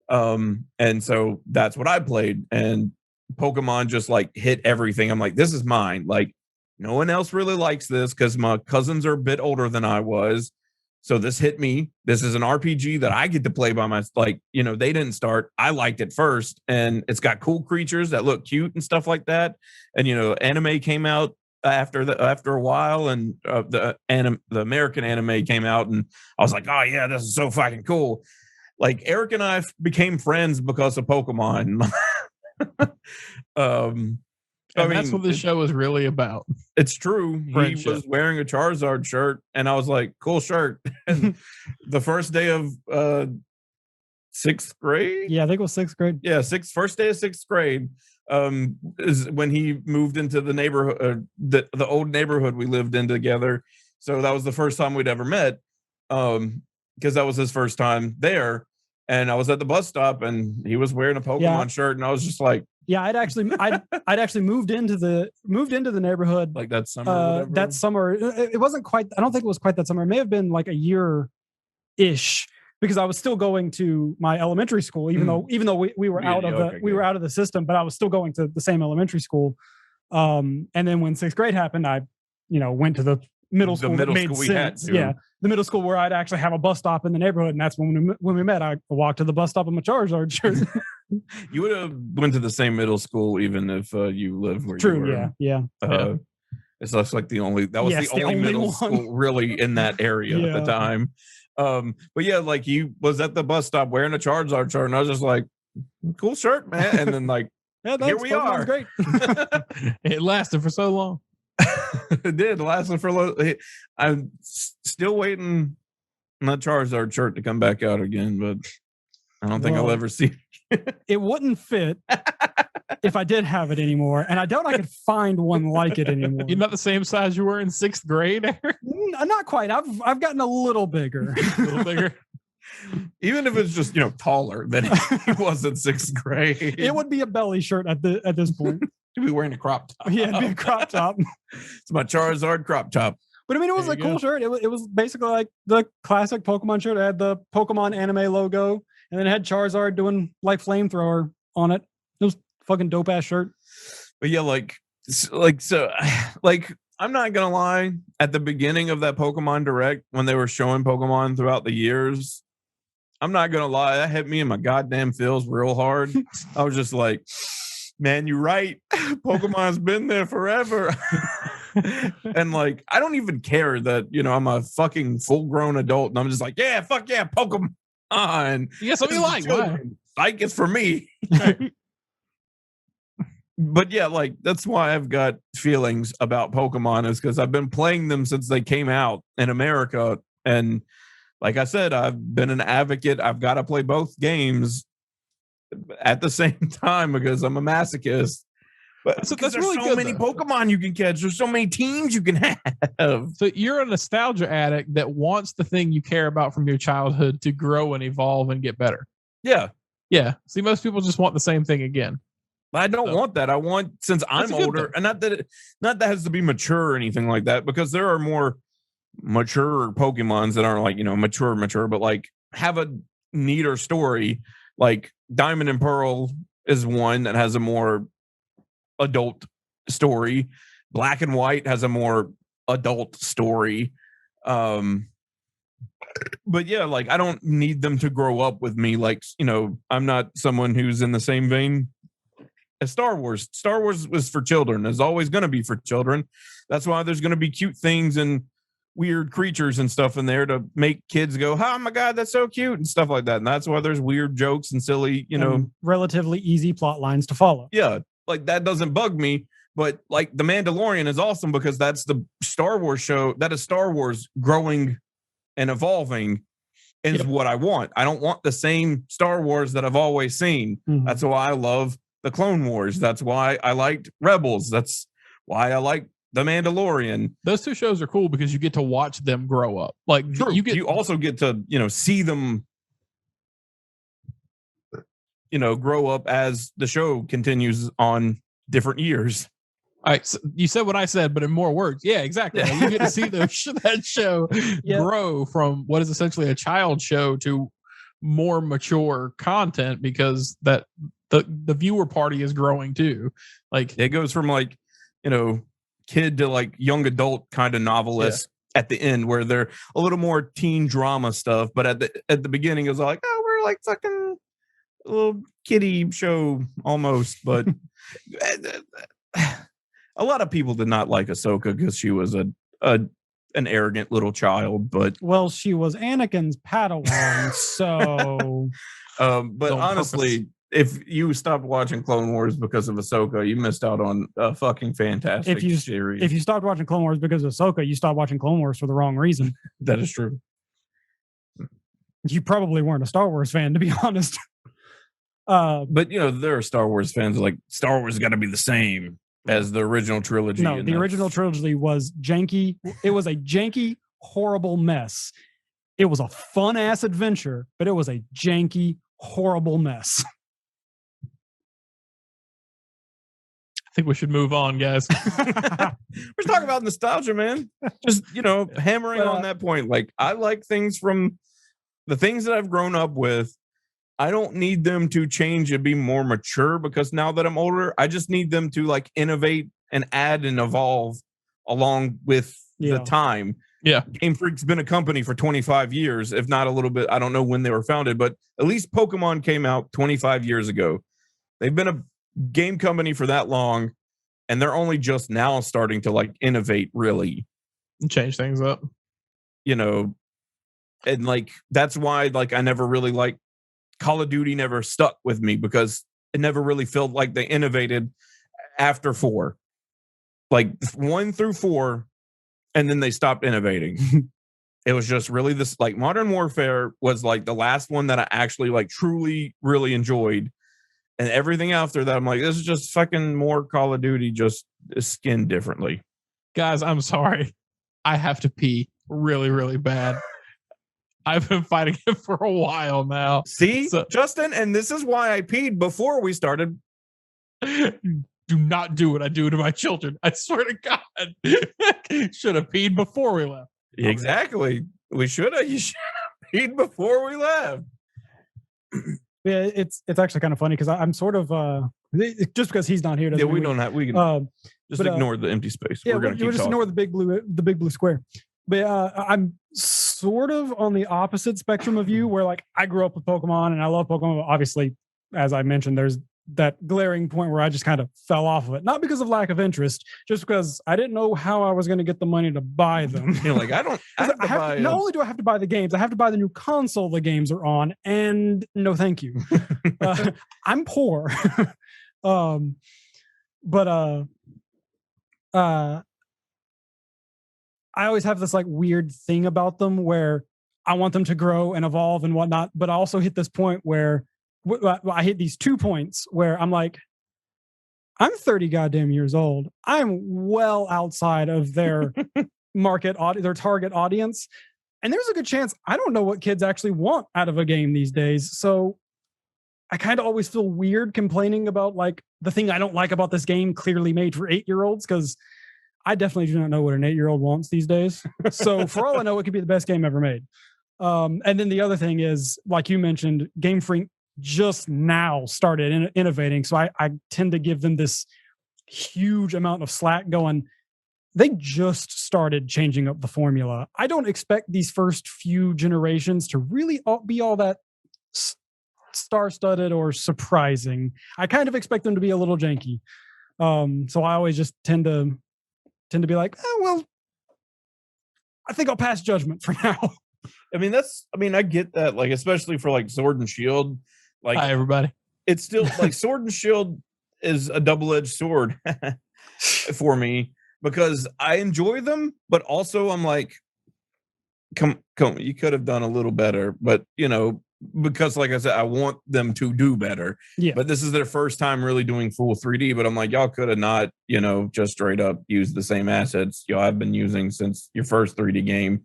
and so that's what I played. And Pokemon just like hit everything. I'm like, this is mine. Like, no one else really likes this, because my cousins are a bit older than I was. So this hit me. This is an RPG that I get to play by myself. Like, they didn't start. I liked it first, and it's got cool creatures that look cute and stuff like that. And anime came out after a while, and the American anime came out, and I was like, oh yeah, this is so fucking cool. Like, Eric and I became friends because of Pokemon. That's what this show is really about. It's true. Friendship. He was wearing a Charizard shirt, and I was like, cool shirt. And the first day of 6th grade? Yeah, I think it was 6th grade. Yeah, first day of 6th grade is when he moved into the neighborhood, the old neighborhood we lived in together. So that was the first time we'd ever met, because that was his first time there. And I was at the bus stop, and he was wearing a Pokemon shirt, and I was just like, yeah, I'd actually moved into the neighborhood like that summer. That summer, it wasn't quite. I don't think it was quite that summer. It may have been like a year-ish, because I was still going to my elementary school, even though we were out of the system, but I was still going to the same elementary school. And then when 6th grade happened, I went to the middle school. The middle school we had to. Yeah, the middle school where I'd actually have a bus stop in the neighborhood, and that's when we met. I walked to the bus stop in my Charizard shirt. You would have went to the same middle school even if you lived where you were. Yeah. It's just like the only middle school really in that area at the time. But yeah, like, he was at the bus stop wearing a Charizard shirt, and I was just like, cool shirt, man. And then like, here we are. Great. It lasted for so long. It did last for a little. I'm still waiting on that Charizard shirt to come back out again, but I don't think I'll ever see it. It wouldn't fit if I did have it anymore, and I doubt I could find one like it anymore. You're not the same size you were in 6th grade, Eric? Not quite. I've gotten a little bigger. A little bigger. Even if it's just taller than he was in 6th grade, it would be a belly shirt at this point. He'd be wearing a crop top. Yeah, it'd be a crop top. It's my Charizard crop top. But I mean, it was a cool shirt. It was basically like the classic Pokemon shirt. It had the Pokemon anime logo, and then it had Charizard doing like flamethrower on it. It was a fucking dope ass shirt. But yeah, like I'm not gonna lie. At the beginning of that Pokemon Direct, when they were showing Pokemon throughout the years, I'm not gonna lie, that hit me in my goddamn feels real hard. I was just like, man, you're right. Pokemon's been there forever. And like, I don't even care that I'm a fucking full-grown adult, and I'm just like, yeah, fuck yeah, Pokemon. Yeah, something you like. Like, it's for me. But yeah, like, that's why I've got feelings about Pokemon, is because I've been playing them since they came out in America. And like I said, I've been an advocate. I've got to play both games at the same time because I'm a masochist. But that's really so many Pokemon you can catch. There's so many teams you can have. So you're a nostalgia addict that wants the thing you care about from your childhood to grow and evolve and get better. Yeah. Yeah. See, most people just want the same thing again. I don't want that. I want, since I'm older, and not that has to be mature or anything like that, because there are more mature Pokemons that aren't like, mature, but like have a neater story. Like Diamond and Pearl is one that has a more adult story. Black and White has a more adult story. But yeah, like I don't need them to grow up with me. Like, you know, I'm not someone who's in the same vein as Star Wars. Star Wars was for children. It's always going to be for children. That's why there's going to be cute things and weird creatures and stuff in there to make kids go, oh my God, that's so cute and stuff like that. And that's why there's weird jokes and silly, you know, relatively easy plot lines to follow. Yeah. Like that doesn't bug me. But like The Mandalorian is awesome because that's the Star Wars show. That is Star Wars growing and evolving is what I want. I don't want the same Star Wars that I've always seen. Mhm. That's why I love the Clone Wars. That's why I liked Rebels. That's why I like The Mandalorian. Those two shows are cool because you get to watch them grow up. Like you also get to, you know, see them, you know, grow up as the show continues on different years. All right, so you said what I said, but in more words. Yeah, exactly. Like, you get to see that show grow from what is essentially a child show to more mature content because that the viewer party is growing too. Like it goes from like, you know, kid to like young adult kind of novelist at the end where they're a little more teen drama stuff, but at the beginning it was like, oh, we're like fucking a little kiddie show almost, but a lot of people did not like Ahsoka because she was an arrogant little child, but well, she was Anakin's Padawan, so but honestly, if you stopped watching Clone Wars because of Ahsoka, you missed out on a fucking fantastic series. If you stopped watching Clone Wars because of Ahsoka, you stopped watching Clone Wars for the wrong reason. That is true. You probably weren't a Star Wars fan, to be honest. But you know, there are Star Wars fans like Star Wars got to be the same as the original trilogy. No, the original trilogy was janky. It was a janky, horrible mess. It was a fun ass adventure, but it was a janky, horrible mess. I think we should move on, guys. We're talking about nostalgia, man. Just, you know, hammering on that point. Like, I like things from the things that I've grown up with. I don't need them to change and be more mature because now that I'm older, I just need them to like innovate and add and evolve along with the time. Yeah. Game Freak's been a company for 25 years, if not a little bit. I don't know when they were founded, but at least Pokemon came out 25 years ago. They've been a game company for that long, and they're only just now starting to like innovate really. Change things up. You know, and like that's why like I never really like Call of Duty never stuck with me because it never really felt like they innovated after 4. Like 1 through 4, and then they stopped innovating. It was just really this like Modern Warfare was like the last one that I actually like truly really enjoyed. And everything after that, I'm like, this is just fucking more Call of Duty, just skinned differently. Guys, I'm sorry. I have to pee really, really bad. I've been fighting it for a while now. See, Justin, and this is why I peed before we started. Do not do what I do to my children. I swear to God. Should have peed before we left. Exactly. We should have. You should have peed before we left. Yeah, it's actually kind of funny because I'm sort of just because he's not here. Yeah, we don't have. We can just ignore the empty space. Yeah, we're gonna keep just talking. ignore the big blue square. But I'm sort of on the opposite spectrum of you, where like I grew up with Pokemon and I love Pokemon. Obviously, as I mentioned, there's that glaring point where I just kind of fell off of it, not because of lack of interest, just because I didn't know how I was going to get the money to buy them. You know, like I don't. Not only do I have to buy the games, I have to buy the new console the games are on, and no, thank you. I'm poor, but I always have this like weird thing about them where I want them to grow and evolve and whatnot, but I also hit this point where I hit these 2 points where I'm like, I'm 30 goddamn years old. I'm well outside of their their target audience. And there's a good chance I don't know what kids actually want out of a game these days. So I kind of always feel weird complaining about like the thing I don't like about this game clearly made for 8-year-olds, because I definitely do not know what an 8-year-old wants these days. So for all I know, it could be the best game ever made. And then the other thing is, like you mentioned, Game Freak just now started innovating. So I tend to give them this huge amount of slack going. They just started changing up the formula. I don't expect these first few generations to really be all that star-studded or surprising. I kind of expect them to be a little janky. So I always just tend to be like, oh, well, I think I'll pass judgment for now. I get that, like, especially for like Sword and Shield. Like, hi, everybody. It's still like Sword and Shield is a double-edged sword for me because I enjoy them, but also I'm like, come, you could have done a little better, but because like I said, I want them to do better. Yeah. But this is their first time really doing full 3D. But I'm like, y'all could have not, just straight up used the same assets y'all have been using since your first 3D game.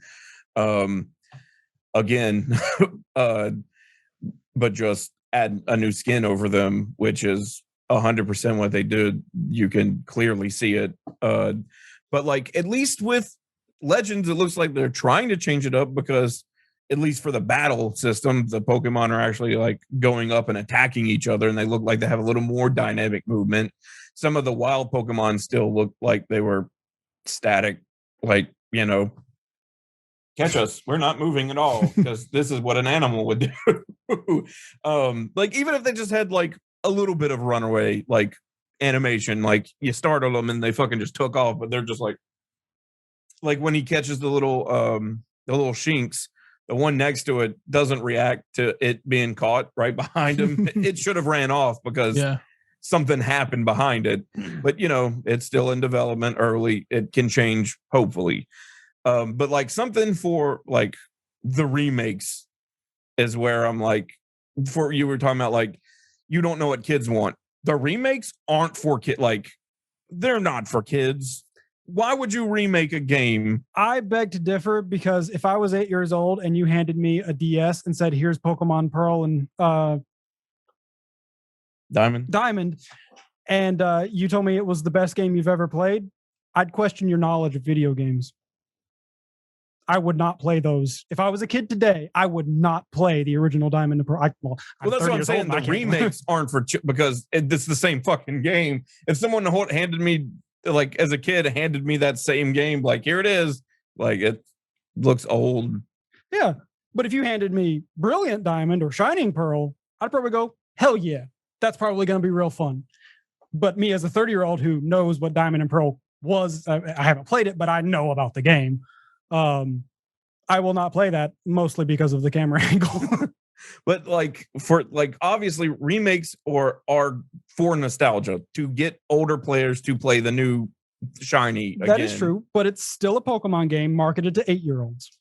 Again, but just add a new skin over them, which is 100% what they did. You can clearly see it. But like, at least with Legends, it looks like they're trying to change it up because at least for the battle system, the Pokemon are actually like going up and attacking each other, and they look like they have a little more dynamic movement. Some of the wild Pokemon still look like they were static, like, catch us, we're not moving at all, because this is what an animal would do. Like, even if they just had like a little bit of runaway like animation, like you startled them and they fucking just took off, but they're just like when he catches the little shinks, the one next to it doesn't react to it being caught right behind him. It should have ran off because something happened behind it. But it's still in development early. It can change, hopefully. But like something for like the remakes is where I'm like, before you were talking about like, you don't know what kids want. The remakes aren't for kids. Like, they're not for kids. Why would you remake a game? I beg to differ, because if I was 8 years old and you handed me a DS and said, here's Pokemon Pearl and Diamond, and you told me it was the best game you've ever played, I'd question your knowledge of video games. I would not play those. If I was a kid today, I would not play the original Diamond and Pearl. That's what I'm saying. The remakes aren't for because it's the same fucking game. If someone handed me, like, as a kid, handed me that same game, like, here it is, like, it looks old. Yeah, but if you handed me Brilliant Diamond or Shining Pearl, I'd probably go, hell yeah, that's probably going to be real fun. But me as a 30-year-old who knows what Diamond and Pearl was, I haven't played it, but I know about the game. I will not play that, mostly because of the camera angle. But like, for like, obviously remakes are for nostalgia, to get older players to play the new shiny again. That is true, but it's still a Pokemon game marketed to 8-year-olds.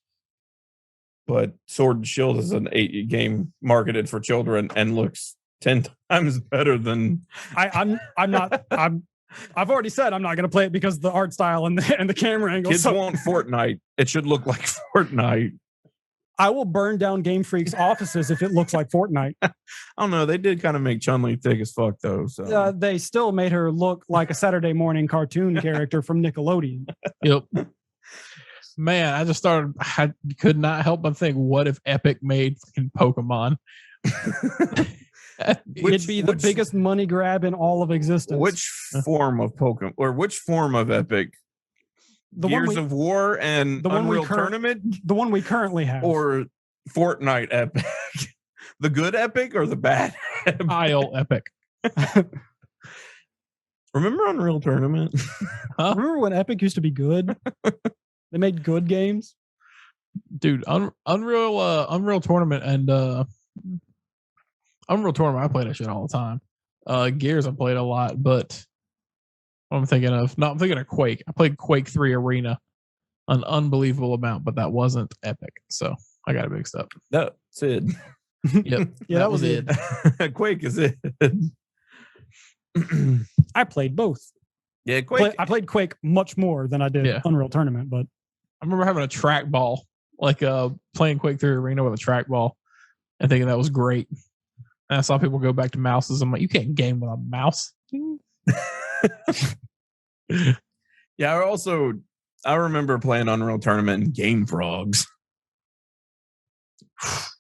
But Sword and Shield is an 8 game marketed for children and looks 10 times better than I've already said I'm not going to play it because of the art style and the camera angle. Kids want Fortnite. It should look like Fortnite. I will burn down Game Freak's offices if it looks like Fortnite. I don't know. They did kind of make Chun-Li thick as fuck, though. So they still made her look like a Saturday morning cartoon character from Nickelodeon. Yep. Man, I could not help but think, what if Epic made fucking Pokemon? It'd be the biggest money grab in all of existence. Which form of Pokemon, or which form of Epic? The Gears of War and Unreal Tournament? The one we currently have. Or Fortnite Epic? The good Epic or the bad Epic? Isle Epic. Remember Unreal Tournament? Huh? Remember when Epic used to be good? They made good games? Dude, Unreal Tournament and Unreal Tournament, I play that shit all the time. Gears I played a lot, but I'm thinking of Quake. I played Quake 3 Arena an unbelievable amount, but that wasn't Epic. So I got it mixed up. That's it. Yep. Yeah, that was it. Quake is it. I played both. Yeah, Quake. I played Quake much more than I did Unreal Tournament, but I remember having a trackball, like playing Quake 3 Arena with a trackball and thinking that was great. And I saw people go back to mouses. I'm like, you can't game with a mouse. Yeah, I remember playing Unreal Tournament and Game Frogs.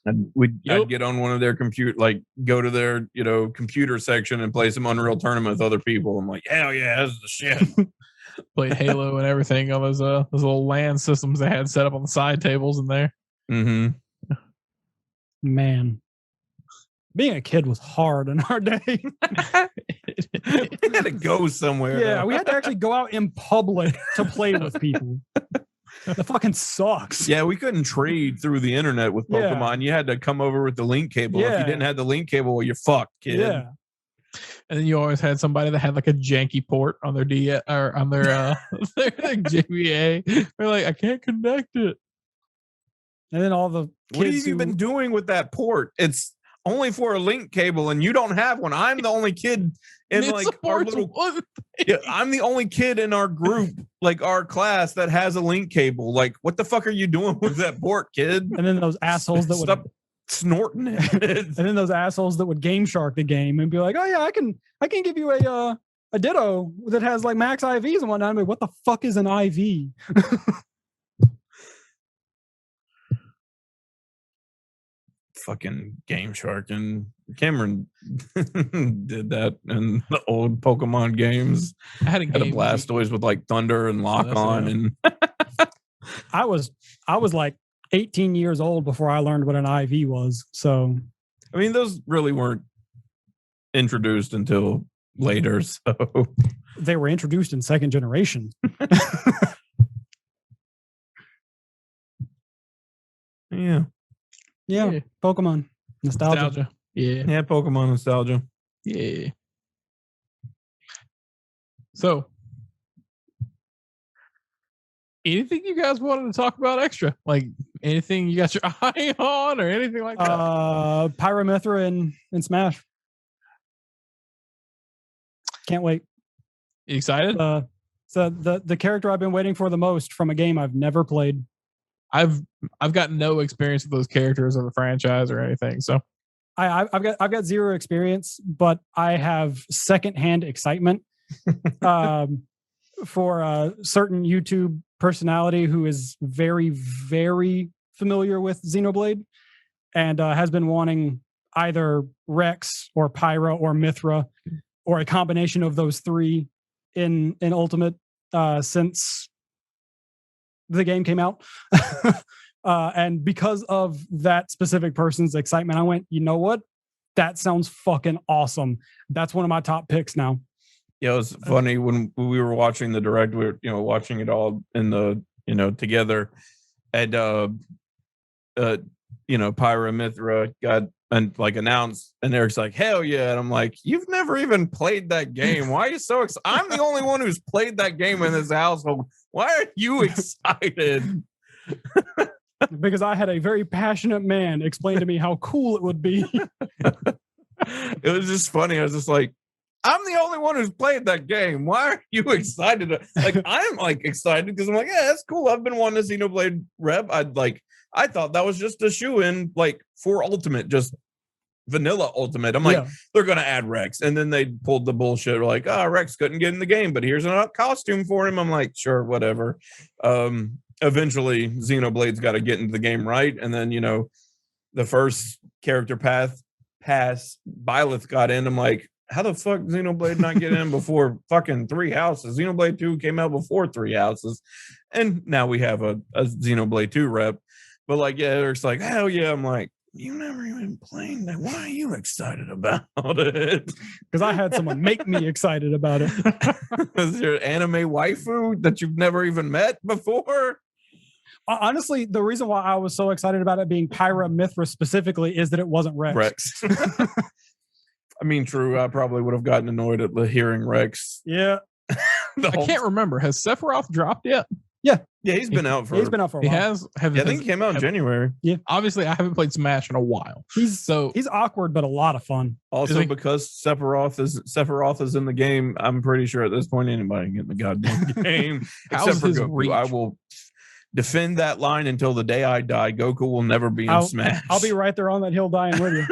And I'd get on one of their go to their computer section and play some Unreal Tournament with other people. I'm like, hell yeah, this is the shit. Played Halo and everything on those little LAN systems they had set up on the side tables in there. Mm-hmm. Man, being a kid was hard in our day. We had to go somewhere. Yeah, we had to actually go out in public to play with people. That fucking sucks. Yeah, we couldn't trade through the internet with Pokemon. You had to come over with the link cable. If you didn't have the link cable, well, you're fucked, kid. Yeah. And then you always had somebody that had like a janky port on their or on their their JVA. They're like, I can't connect it. And then all the kids what have you been doing with that port? It's only for a link cable, and you don't have one. I'm the only kid in our little. Yeah, I'm the only kid in our group, our class, that has a link cable. Like, what the fuck are you doing with that port, kid? And then those assholes that would snorting it. And then those assholes that would Game Shark the game and be like, oh yeah, I can give you a Ditto that has like max IVs and whatnot. I mean, what the fuck is an IV? Fucking Game Shark, and Cameron did that in the old Pokemon games. I had a Blastoise with like Thunder and Lock On, and I was like 18 years old before I learned what an IV was. So, I mean, those really weren't introduced until later. So they were introduced in second generation. Yeah, Pokemon nostalgia. Yeah, Pokemon nostalgia. Yeah. So, anything you guys wanted to talk about extra? Like anything you got your eye on, or anything like that? Pyramithra in Smash. Can't wait. You excited? So the character I've been waiting for the most from a game I've never played. I've got no experience with those characters or the franchise or anything. So I've got zero experience, but I have secondhand excitement for a certain YouTube personality who is very, very familiar with Xenoblade and has been wanting either Rex or Pyra or Mithra or a combination of those three in Ultimate since the game came out. And because of that specific person's excitement, I went, you know what? That sounds fucking awesome. That's one of my top picks now. Yeah, it was funny when we were watching the direct, we were, watching it all in the, together. And, Pyra Mithra got announced, and Eric's like, hell yeah. And I'm like, you've never even played that game. Why are you so excited? I'm the only one who's played that game in this household. Why are you excited? Because I had a very passionate man explain to me how cool it would be. It was just funny. I was just like, I'm the only one who's played that game. Why are you excited? I'm excited because I'm like, yeah, that's cool. I've been wanting to Xenoblade rep. I thought that was just a shoe-in for Ultimate, just vanilla Ultimate. I'm like, they're gonna add Rex, and then they pulled the bullshit like, Rex couldn't get in the game, but here's a costume for him. I'm like, sure, whatever. Eventually Xenoblade's got to get into the game, right? And then the first character pass Byleth got in. I'm like, how the fuck Xenoblade not get in before fucking 3 houses? Xenoblade 2 came out before 3 houses, and now we have a Xenoblade 2 rep. But Eric's like, hell yeah. I'm like, you never even played that. Why are you excited about it? Because I had someone make me excited about it. Is there an anime waifu that you've never even met before? Honestly, the reason why I was so excited about it being Pyra Mithra specifically is that it wasn't Rex. I mean, true. I probably would have gotten annoyed at hearing Rex. Yeah. I can't remember. Has Sephiroth dropped yet? Yeah. Yeah, he's been out for a while. He has. I think he came out in January. Yeah. Obviously, I haven't played Smash in a while. He's awkward, but a lot of fun. Also, because Sephiroth is in the game, I'm pretty sure at this point anybody can get in the goddamn game. Except for Goku. Reach? I will defend that line until the day I die. Goku will never be in Smash. I'll be right there on that hill dying with you.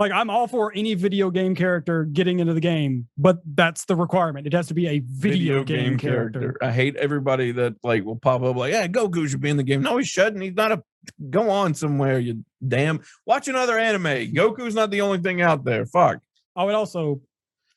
I'm all for any video game character getting into the game, but that's the requirement. It has to be a video game character. I hate everybody that will pop up yeah, Goku should be in the game. No, he shouldn't. He's not a go on somewhere. You damn. Watch another anime. Goku's not the only thing out there. Fuck. I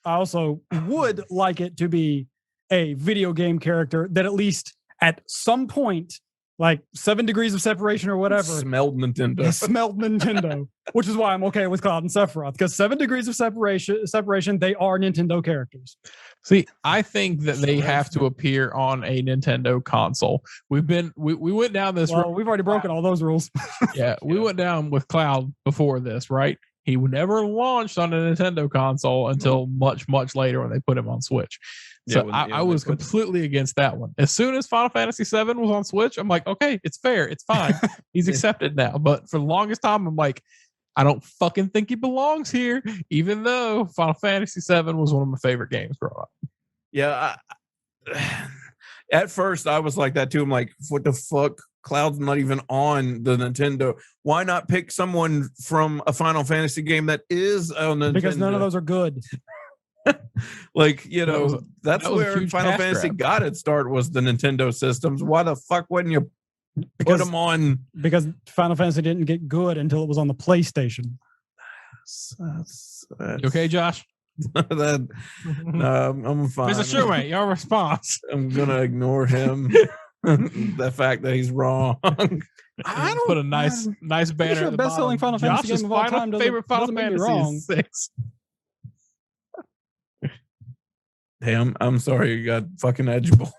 also would like it to be a video game character that at least at some point, like 7 degrees of separation or whatever, Smelled Nintendo. Which is why I'm okay with Cloud and Sephiroth, because 7 degrees of separation, they are Nintendo characters. See, I think that they have to appear on a Nintendo console. We went down this. Well, we've already broken all those rules. Yeah, we went down with Cloud before this, right? He never launched on a Nintendo console until much, much later when they put him on Switch. So I was completely against that one. As soon as Final Fantasy VII was on Switch, I'm like, okay, it's fair. It's fine. He's accepted now. But for the longest time, I'm like, I don't fucking think he belongs here, even though Final Fantasy VII was one of my favorite games growing up. Yeah. At first, I was like that too. I'm like, what the fuck? Cloud's not even on the Nintendo. Why not pick someone from a Final Fantasy game that is on Nintendo? Because none of those are good. Like, you know, that's where Final Fantasy got its start, was the Nintendo systems. Why the fuck wouldn't you put them on? Because Final Fantasy didn't get good until it was on the PlayStation. That's you okay, Josh? No, I'm fine. Mr. Shoemate, your response. I'm gonna ignore him. The fact that he's wrong. I don't put a nice banner. The best-selling Final Fantasy game of all time. Favorite Final Fantasy is 6. Damn, I'm sorry you got fucking edgeable.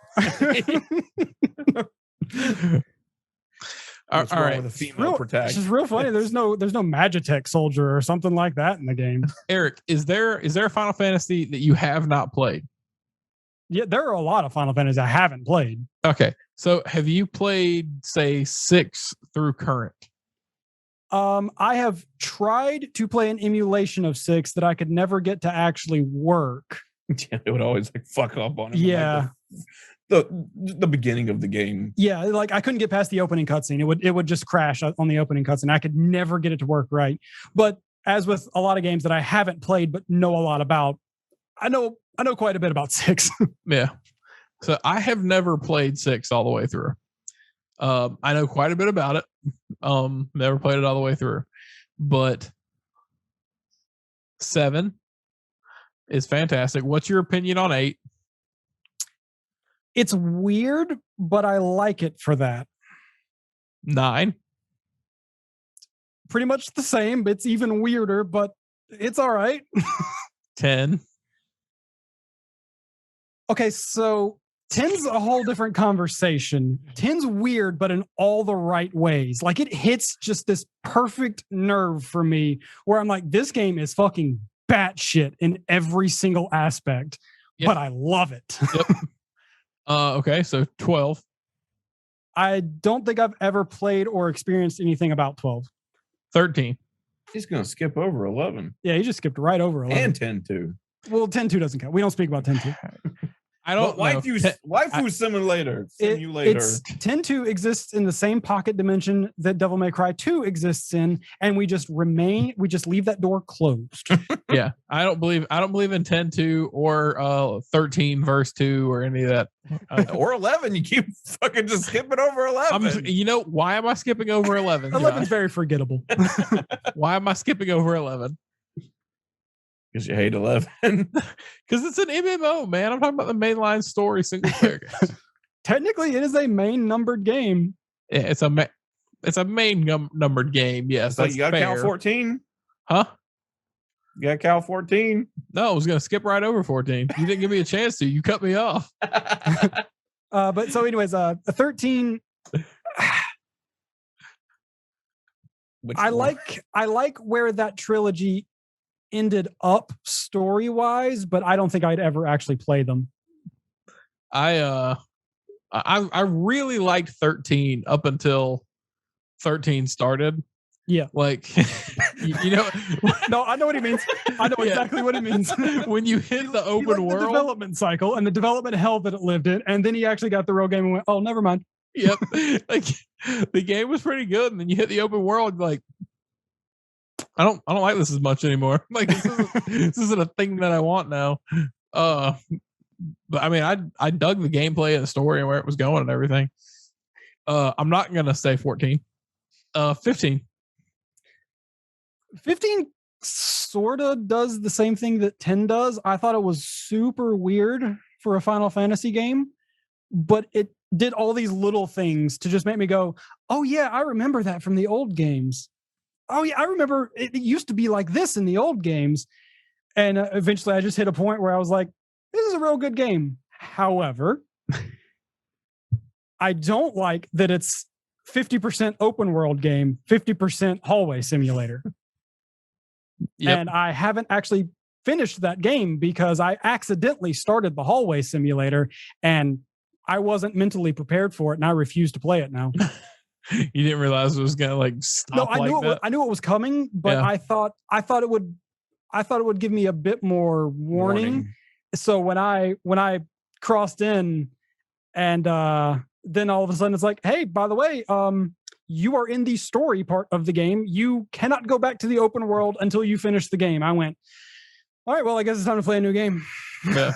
All right, with a female protagonist. It's just real funny. There's no Magitech soldier or something like that in the game. Eric, is there a Final Fantasy that you have not played? Yeah, there are a lot of Final Fantasies I haven't played. Okay, so have you played, say, 6 through current? I have tried to play an emulation of 6 that I could never get to actually work. Yeah, it would always like fuck up on it. Yeah. Like the beginning of the game. Yeah, like I couldn't get past the opening cutscene. It would just crash on the opening cutscene. I could never get it to work right. But as with a lot of games that I haven't played but know a lot about, I know quite a bit about 6. Yeah. So I have never played 6 all the way through. I know quite a bit about it. Never played it all the way through. But 7 is fantastic. What's your opinion on 8? It's weird, but I like it for that. 9? Pretty much the same. It's even weirder, but it's all right. 10? Okay, so 10's a whole different conversation. 10's weird, but in all the right ways. Like, it hits just this perfect nerve for me where I'm like, this game is fucking batshit in every single aspect, but I love it. Yep. Okay, so 12. I don't think I've ever played or experienced anything about 12. 13. He's going to skip over 11. Yeah, he just skipped right over 11. And 10 too. Well, 10-2 doesn't count. We don't speak about 10-2. I don't know. Waifu Simulator. 10-2 exists in the same pocket dimension that Devil May Cry 2 exists in, and we just leave that door closed. Yeah. I don't believe in 10-2 or 13 verse 2 or any of that. Or 11. You keep fucking just skipping over 11. Why am I skipping over 11? 11's very forgettable. Why am I skipping over 11? Because you hate 11. Because it's an MMO, man. I'm talking about the mainline story single player. Technically, it is a main numbered game. Yeah, it's a main numbered game. Yes, so you got Cal 14? Huh? You got Cal 14? No, I was going to skip right over 14. You didn't give me a chance to. You cut me off. But so, anyways, 13. I like where that trilogy ended up story-wise, but I don't think I'd ever actually play them. I really liked 13 up until 13 started. Yeah. Like, No, I know what he means. I know exactly what he means. When you hit the open world. The development cycle and the development hell that it lived in, and then he actually got the real game and went, oh, never mind. Yep. Like, the game was pretty good, and then you hit the open world, like, I don't like this as much anymore. Like, this isn't a thing that I want now. But I mean, I dug the gameplay and the story and where it was going and everything. I'm not gonna say 14. 15. 15 sort of does the same thing that 10 does. I thought it was super weird for a Final Fantasy game, but it did all these little things to just make me go, oh yeah, I remember that from the old games. Oh yeah, I remember it used to be like this in the old games. And eventually I just hit a point where I was like, this is a real good game. However, I don't like that it's 50% open world game, 50% hallway simulator. Yep. And I haven't actually finished that game because I accidentally started the hallway simulator and I wasn't mentally prepared for it and I refuse to play it now. You didn't realize it was gonna like stop. No, I knew it was coming, but Yeah. I thought it would give me a bit more warning. So when I crossed in and then all of a sudden it's like, hey, by the way, you are in the story part of the game. You cannot go back to the open world until you finish the game. I went, all right, well, I guess it's time to play a new game. Yeah.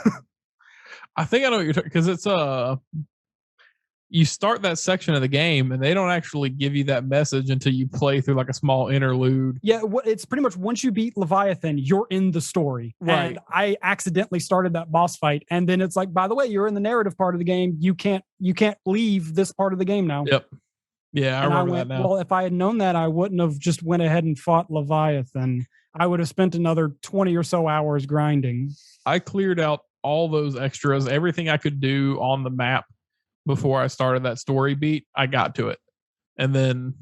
I think I know what you're talking, because it's you start that section of the game and they don't actually give you that message until you play through like a small interlude. Yeah, it's pretty much once you beat Leviathan, you're in the story. Right. And I accidentally started that boss fight, and then it's like, by the way, you're in the narrative part of the game. You can't leave this part of the game now. Yep. Yeah, I remember that now. Well, if I had known that, I wouldn't have just went ahead and fought Leviathan. I would have spent another 20 or so hours grinding. I cleared out all those extras, everything I could do on the map before I started that story beat. I got to it, and then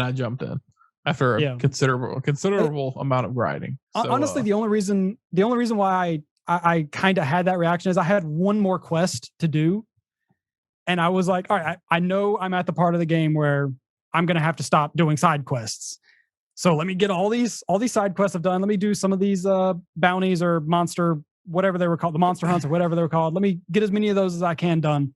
I jumped in after a considerable amount of grinding. So, honestly, the only reason why I kind of had that reaction is I had one more quest to do, and I was like, all right, I know I'm at the part of the game where I'm gonna have to stop doing side quests. So let me get all these side quests I've done. Let me do some of these bounties or monster, whatever they were called, the monster hunts or whatever they were called. Let me get as many of those as I can done.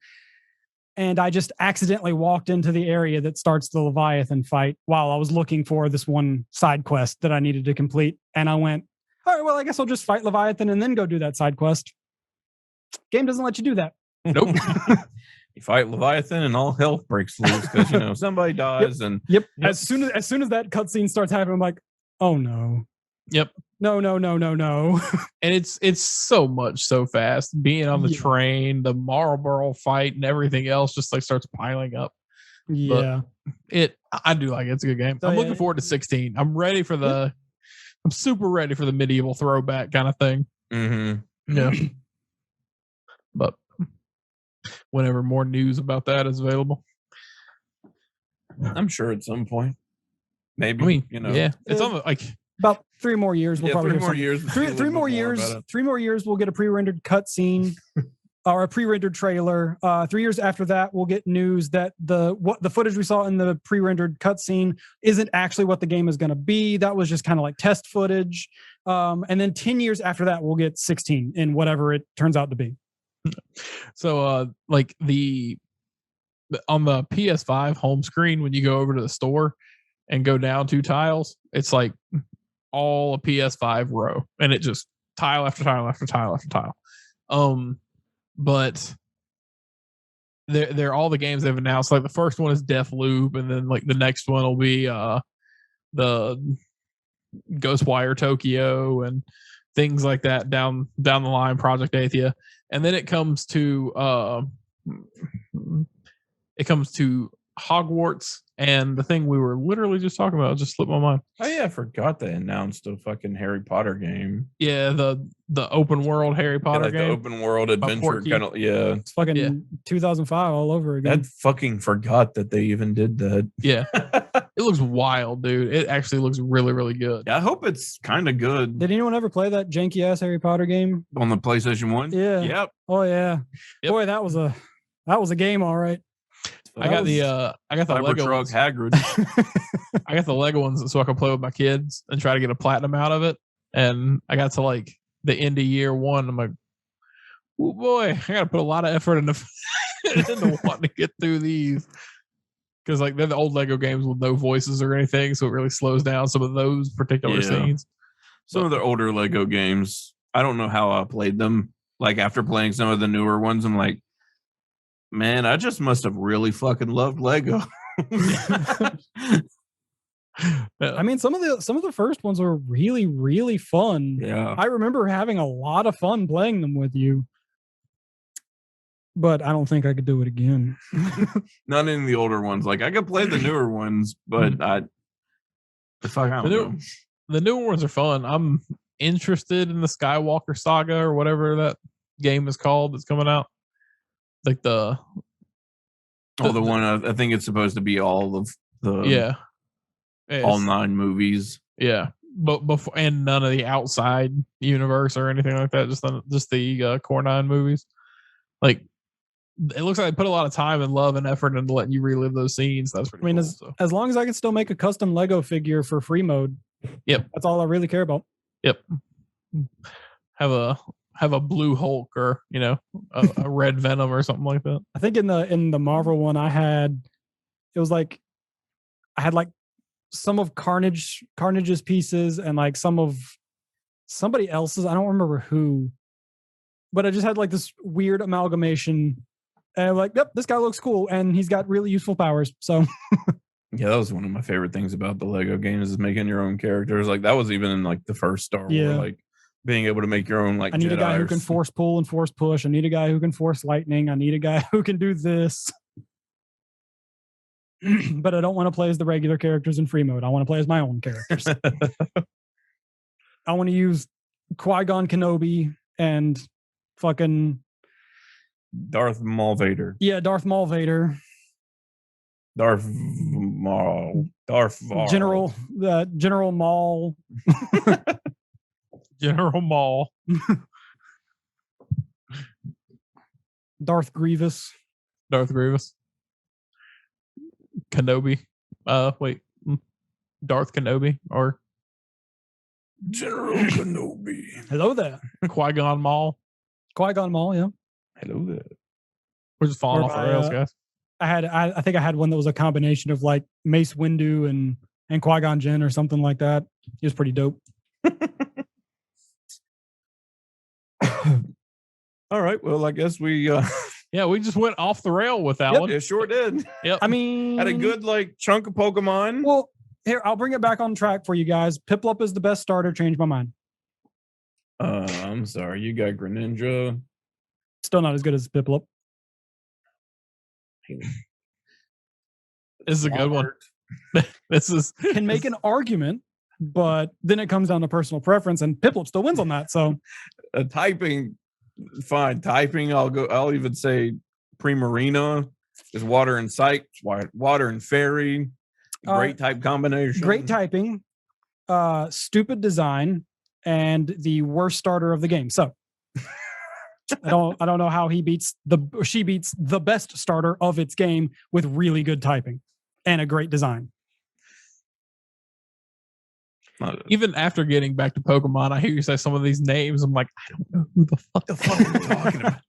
And I just accidentally walked into the area that starts the Leviathan fight while I was looking for this one side quest that I needed to complete. And I went, all right, well, I guess I'll just fight Leviathan and then go do that side quest. Game doesn't let you do that. Nope. You fight Leviathan and all hell breaks loose because somebody dies. Yep. Yep. As soon as that cutscene starts happening, I'm like, oh no. Yep. No. And it's so much so fast. Being on the train, the Marlboro fight, and everything else just like starts piling up. Yeah. But I do like it. It's a good game. So, I'm looking forward to 16. I'm ready for I'm super ready for the medieval throwback kind of thing. Mm-hmm. Yeah. But whenever more news about that is available, I'm sure at some point. Maybe. I mean, yeah. It's on like about 3 more years. We'll probably 3 more years. Three more years. 3 more years. We'll get a pre-rendered cutscene or a pre-rendered trailer. 3 years after that, we'll get news that the footage we saw in the pre-rendered cutscene isn't actually what the game is going to be. That was just kind of like test footage. And then 10 years after that, we'll get 16 in whatever it turns out to be. So, like on the PS5 home screen, when you go over to the store and go down 2 tiles, it's like all a PS5 row, and it just tile after tile after tile after tile. But they're all the games they've announced. Like the first one is Deathloop, and then like the next one will be the Ghostwire Tokyo and things like that down the line, Project Athia. And then it comes to Hogwarts, and the thing we were literally just talking about just slipped my mind. Oh yeah, I forgot they announced a fucking Harry Potter game. Yeah, the open world Harry Potter game. The open world adventure kind of. Yeah, it's fucking 2005 all over again. I fucking forgot that they even did that. Yeah, it looks wild, dude. It actually looks really, really good. Yeah, I hope it's kind of good. Did anyone ever play that janky ass Harry Potter game on the PlayStation 1? Yeah. Yep. Oh yeah. Yep. Boy, that was a game, all right. I got the Lego ones. Hagrid. I got the Lego ones so I can play with my kids and try to get a platinum out of it. And I got to like the end of year 1. I'm like, oh boy, I got to put a lot of effort into wanting to get through these, because like they're the old Lego games with no voices or anything, so it really slows down some of those particular scenes. Some of the older Lego games, I don't know how I played them. Like after playing some of the newer ones, I'm like, man, I just must have really fucking loved Lego. I mean, some of the first ones were really, really fun. Yeah. I remember having a lot of fun playing them with you. But I don't think I could do it again. Not in the older ones. Like I could play the newer ones, but I don't know. The newer ones are fun. I'm interested in the Skywalker Saga or whatever that game is called that's coming out. Like the one I think it's supposed to be all of the all 9 movies. Yeah, but before and none of the outside universe or anything like that. Just the Core 9 movies. Like it looks like they put a lot of time and love and effort into letting you relive those scenes. That's pretty cool. As long as I can still make a custom Lego figure for free mode. Yep, that's all I really care about. Yep, have a blue Hulk or a red Venom or something like that. I think in the Marvel one I had some of Carnage's pieces and like some of somebody else's. I don't remember who, but I just had like this weird amalgamation. And I'm like, yep, this guy looks cool, and he's got really useful powers. So, yeah, that was one of my favorite things about the Lego games is making your own characters. Like that was even in like the first Star Wars, like being able to make your own. Like I need a guy who can force pull and force push. I need a guy who can force lightning. I need a guy who can do this. But I don't want to play as the regular characters in free mode. I want to play as my own characters. I want to use Qui-Gon Kenobi and fucking Darth Maul Vader. Yeah, Darth Maul Vader. Darth Maul. General Maul. General Maul. Darth Grievous. Kenobi. Darth Kenobi or General Kenobi. Hello there. Qui-Gon Maul. Qui-Gon Maul, yeah. Hello there. We're just falling off the rails, guys. I think I had one that was a combination of like Mace Windu and Qui-Gon Jinn or something like that. It was pretty dope. All right. Well, I guess we we just went off the rail with that one. It sure did. Yep. I mean, had a good like chunk of Pokemon. Well, here, I'll bring it back on track for you guys. Piplup is the best starter. Change my mind. I'm sorry. You got Greninja. Still not as good as Piplup. This is a good one. This is can make an argument, but then it comes down to personal preference, and Piplup still wins on that. So, typing, fine. Typing, I'll even say Primarina is Water and Psych, Water and Fairy. Great type combination. Great typing, stupid design, and the worst starter of the game. So I don't know how she beats the best starter of its game with really good typing and a great design. Even after getting back to Pokemon, I hear you say some of these names. I'm like, I don't know who the fuck are you talking about.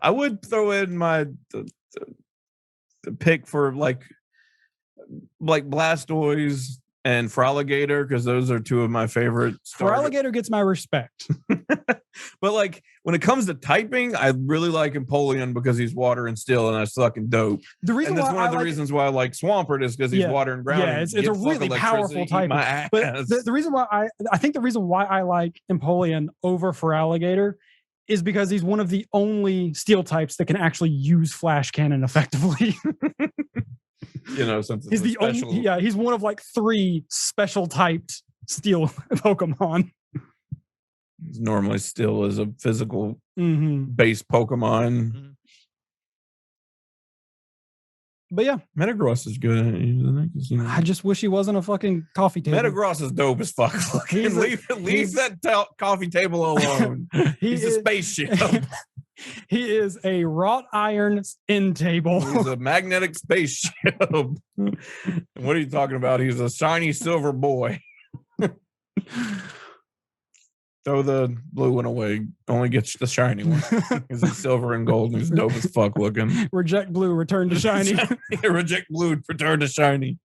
I would throw in my the pick for like Blastoise and Froligator because those are two of my favorite. Froligator gets my respect. But like when it comes to typing, I really like Empoleon because he's water and steel, and that's fucking dope. The reason and that's one of the reasons why I like Swampert is because he's water and ground. Yeah, it's a really powerful type. But the reason why I think the reason why I like Empoleon over Feraligatr is because he's one of the only steel types that can actually use Flash Cannon effectively. Since he's the only, he's one of like 3 special typed steel Pokemon. Normally still is a physical base Pokemon. Mm-hmm. But yeah, Metagross is good at it. I just wish he wasn't a fucking coffee table. Metagross is dope as fuck. Leave that coffee table alone. He's a spaceship. He is a wrought iron end table. He's a magnetic spaceship. What are you talking about? He's a shiny silver boy. Throw the blue one away. Only get the shiny one. He's silver and gold. And he's dope as fuck looking. Reject blue, return to shiny. Reject blue, return to shiny.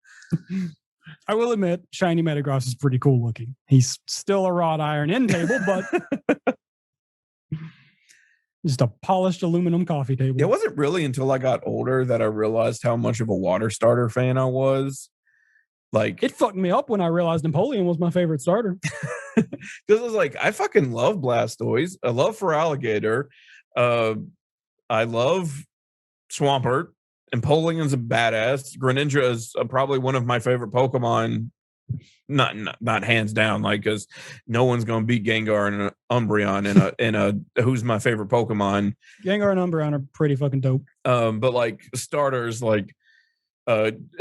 I will admit, shiny Metagross is pretty cool looking. He's still a wrought iron end table, but just a polished aluminum coffee table. It wasn't really until I got older that I realized how much of a water starter fan I was. Like, It fucked me up when I realized Napoleon was my favorite starter. because it was like, I fucking love Blastoise. I love Feraligatr. I love Swampert. And Napoleon's a badass. Greninja is probably one of my favorite Pokemon. Not hands down, like, because no one's gonna beat Gengar and Umbreon in a who's my favorite Pokemon. Gengar and Umbreon are pretty fucking dope. But like starters, like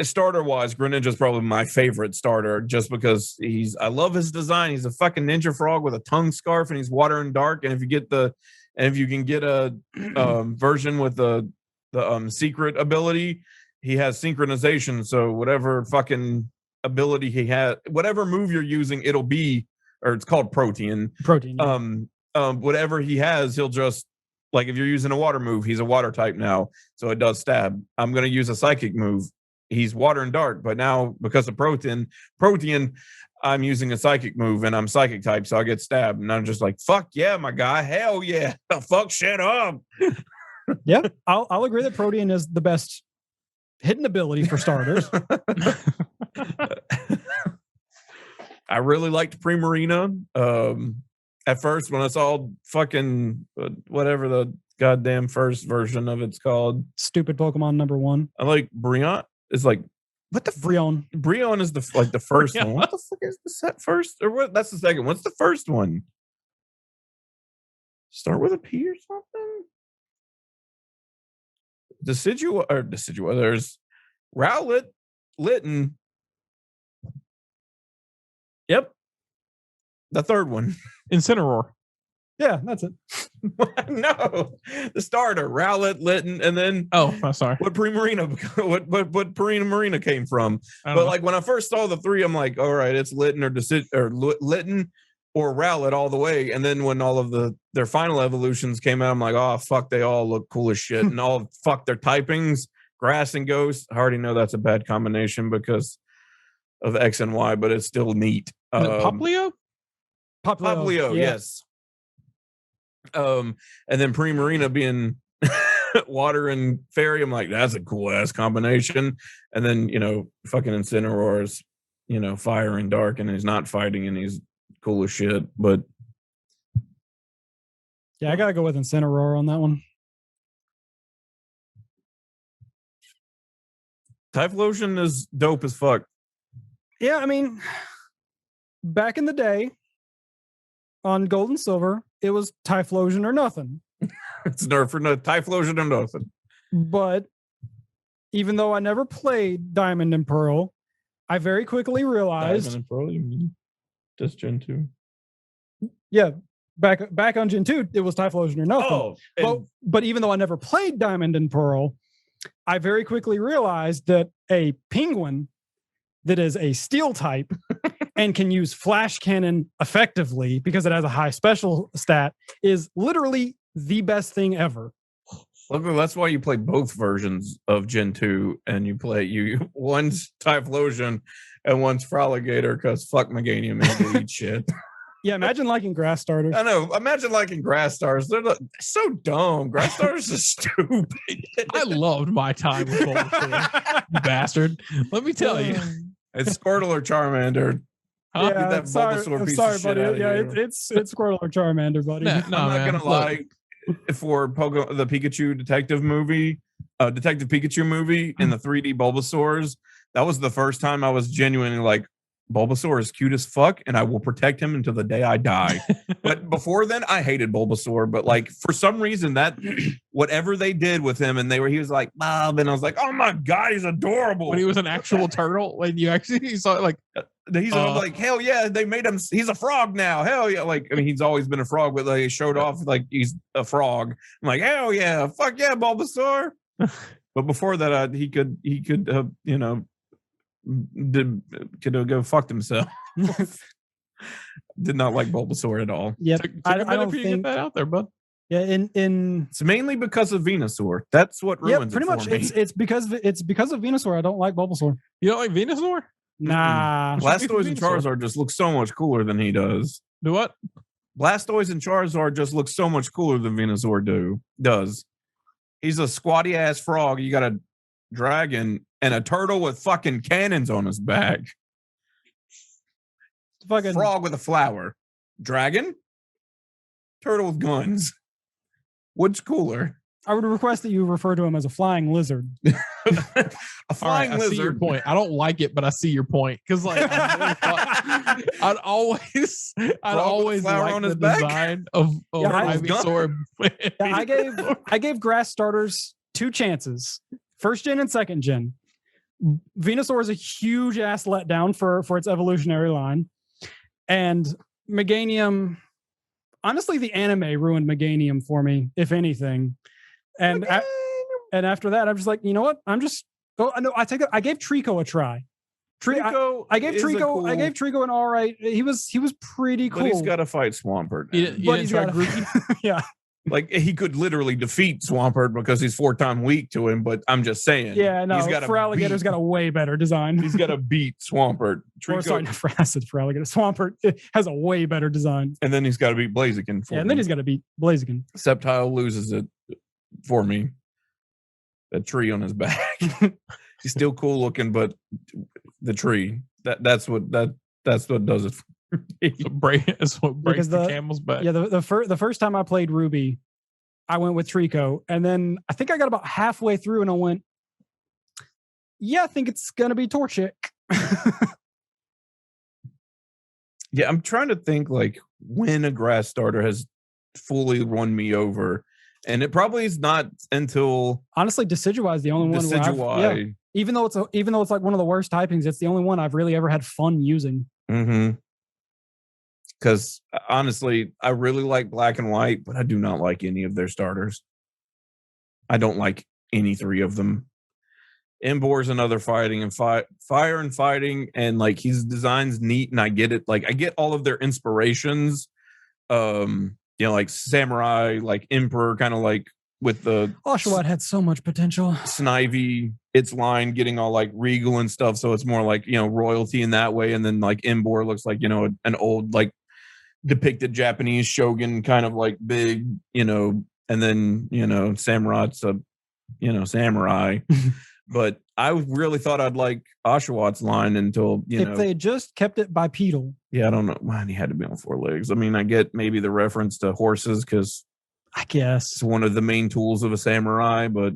starter wise, Greninja is probably my favorite starter just because I love his design. He's a fucking ninja frog with a tongue scarf and he's water and dark. And if you can get a version with the secret ability, he has synchronization. So whatever fucking ability he had, whatever move you're using, it'll be, or it's called protein. Yeah. Whatever he has, he'll just, like, if you're using a water move, he's a water type now, so it does stab. I'm going to use a psychic move. He's water and dark, but now because of protein, I'm using a psychic move and I'm psychic type, so I get stabbed. And I'm just like, fuck yeah, my guy. Hell yeah. Fuck shit up. Yeah, I'll agree that Protean is the best hidden ability for starters. I really liked Primarina. At first, when I saw fucking whatever the goddamn first version of it's called, Stupid Pokemon number 1. I like Brionne. It's like, what the Brionne? Brionne is the first one. What the fuck is the set first? Or what? That's the second. What's the first one? Start with a P or something? Decidua. There's Rowlet, Litten. Yep. The third one. Incineroar. Yeah, that's it. No, the starter, Rowlet, Litten, and then sorry. What Primarina came from. But like when I first saw the three, I'm like, all right, it's Litten or Litten or Rowlet all the way. And then when all of their final evolutions came out, I'm like, oh fuck, they all look cool as shit. And all fuck their typings, Grass and Ghost. I already know that's a bad combination because of X and Y, but it's still neat. Poplio? Poplio, yeah. yes. And then Primarina being water and fairy, I'm like, that's a cool ass combination. And then, fucking Incineroar is, fire and dark, and he's not fighting, and he's cool as shit. But yeah, I gotta go with Incineroar on that one. Typhlosion is dope as fuck. Yeah, I mean, back in the day on Gold and Silver, it was Typhlosion or nothing. It's nerf for no Typhlosion or nothing. But even though I never played Diamond and Pearl, I very quickly realized. Diamond and Pearl, you mean just Gen 2? Yeah, back on Gen 2, it was Typhlosion or nothing. But even though I never played Diamond and Pearl, I very quickly realized that a penguin that is a steel type and can use flash cannon effectively because it has a high special stat is literally the best thing ever. Look, that's why you play both versions of Gen 2, and one's Typhlosion and one's Froligator, because fuck Meganium and eat shit. Yeah, imagine liking grass starters. I know. Imagine liking grass stars. They're so dumb. Grass stars are stupid. I loved my time with Bulbasaur, you bastard. Let me tell you. It's Squirtle or Charmander. Yeah, Get that Bulbasaur piece of shit buddy. out of Yeah, here. it's Squirtle or Charmander, buddy. No, I'm not gonna lie. For the Pikachu Detective movie, Detective Pikachu movie, in the 3D Bulbasaurs, that was the first time I was genuinely like, Bulbasaur is cute as fuck, and I will protect him until the day I die. But before then, I hated Bulbasaur. But like for some reason, that whatever they did with him, and he was like, Bob, and I was like, oh my god, he's adorable. When he was an actual turtle, when you actually saw it, like he's like, hell yeah, they made him. He's a frog now. Hell yeah, like I mean, he's always been a frog, but they showed off like he's a frog. I'm like, hell yeah, fuck yeah, Bulbasaur. But before that, he could could have go fucked himself. Did not like Bulbasaur at all. Yeah, I don't think get that out there, bud. Yeah, in it's mainly because of Venusaur. That's what ruins pretty it for much. me. It's because of Venusaur. I don't like Bulbasaur. You don't like Venusaur? Nah. Blastoise and Charizard just look so much cooler than he does. Do what? Blastoise and Charizard just look so much cooler than Venusaur does. He's a squatty ass frog. You got a dragon and a turtle with fucking cannons on his back. Fucking frog with a flower, dragon, turtle with guns. What's cooler? I would request that you refer to him as a flying lizard. A flying I see your lizard. point. I don't like it, but I see your point because like I'd always flower like on the his back? design of Ivysaur. I gave grass starters 2 chances, first gen and second gen. Venusaur is a huge ass letdown for its evolutionary line, and Meganium. Honestly, the anime ruined Meganium for me, if anything. And and after that, I'm just like, you know what? I gave Trico a try. I gave Trico an all right. He was pretty cool. But he's got to fight Swampert. But he's got yeah. Like he could literally defeat Swampert because he's 4-time weak to him. But I'm just saying. Yeah, no. Feraligator's got a way better design. He's got to beat Swampert. Not for acid. Feraligator. Swampert has a way better design. And then he's got to beat Blaziken. And then he's got to beat Blaziken. Sceptile loses it for me. That tree on his back. He's still cool looking, but the tree. That's what does it. It's what breaks the camel's back. Yeah, the first time I played Ruby, I went with Trico, and then I think I got about halfway through, and I went, "Yeah, I think it's gonna be Torchic." Yeah, I'm trying to think like when a grass starter has fully won me over, and it probably is not until honestly, Decidueye is the only one. Decidueye, even though it's like one of the worst typings, it's the only one I've really ever had fun using. Mm-hmm. Because honestly, I really like Black and White, but I do not like any of their starters. I don't like any 3 of them. Embor's another fighting and fire and fighting, and like his design's neat, and I get it. Like I get all of their inspirations. Like Samurai, like Emperor, kind of like with the Oshawott had so much potential. Snivy, its line getting all like regal and stuff, so it's more like royalty in that way. And then like Embor looks like an old like depicted Japanese shogun, kind of like big, and then Samurai's a samurai. But I really thought I'd like Oshawott's line until if they had just kept it bipedal. Yeah, I don't know why he had to be on 4 legs. I mean, I get maybe the reference to horses because I guess it's one of the main tools of a samurai, but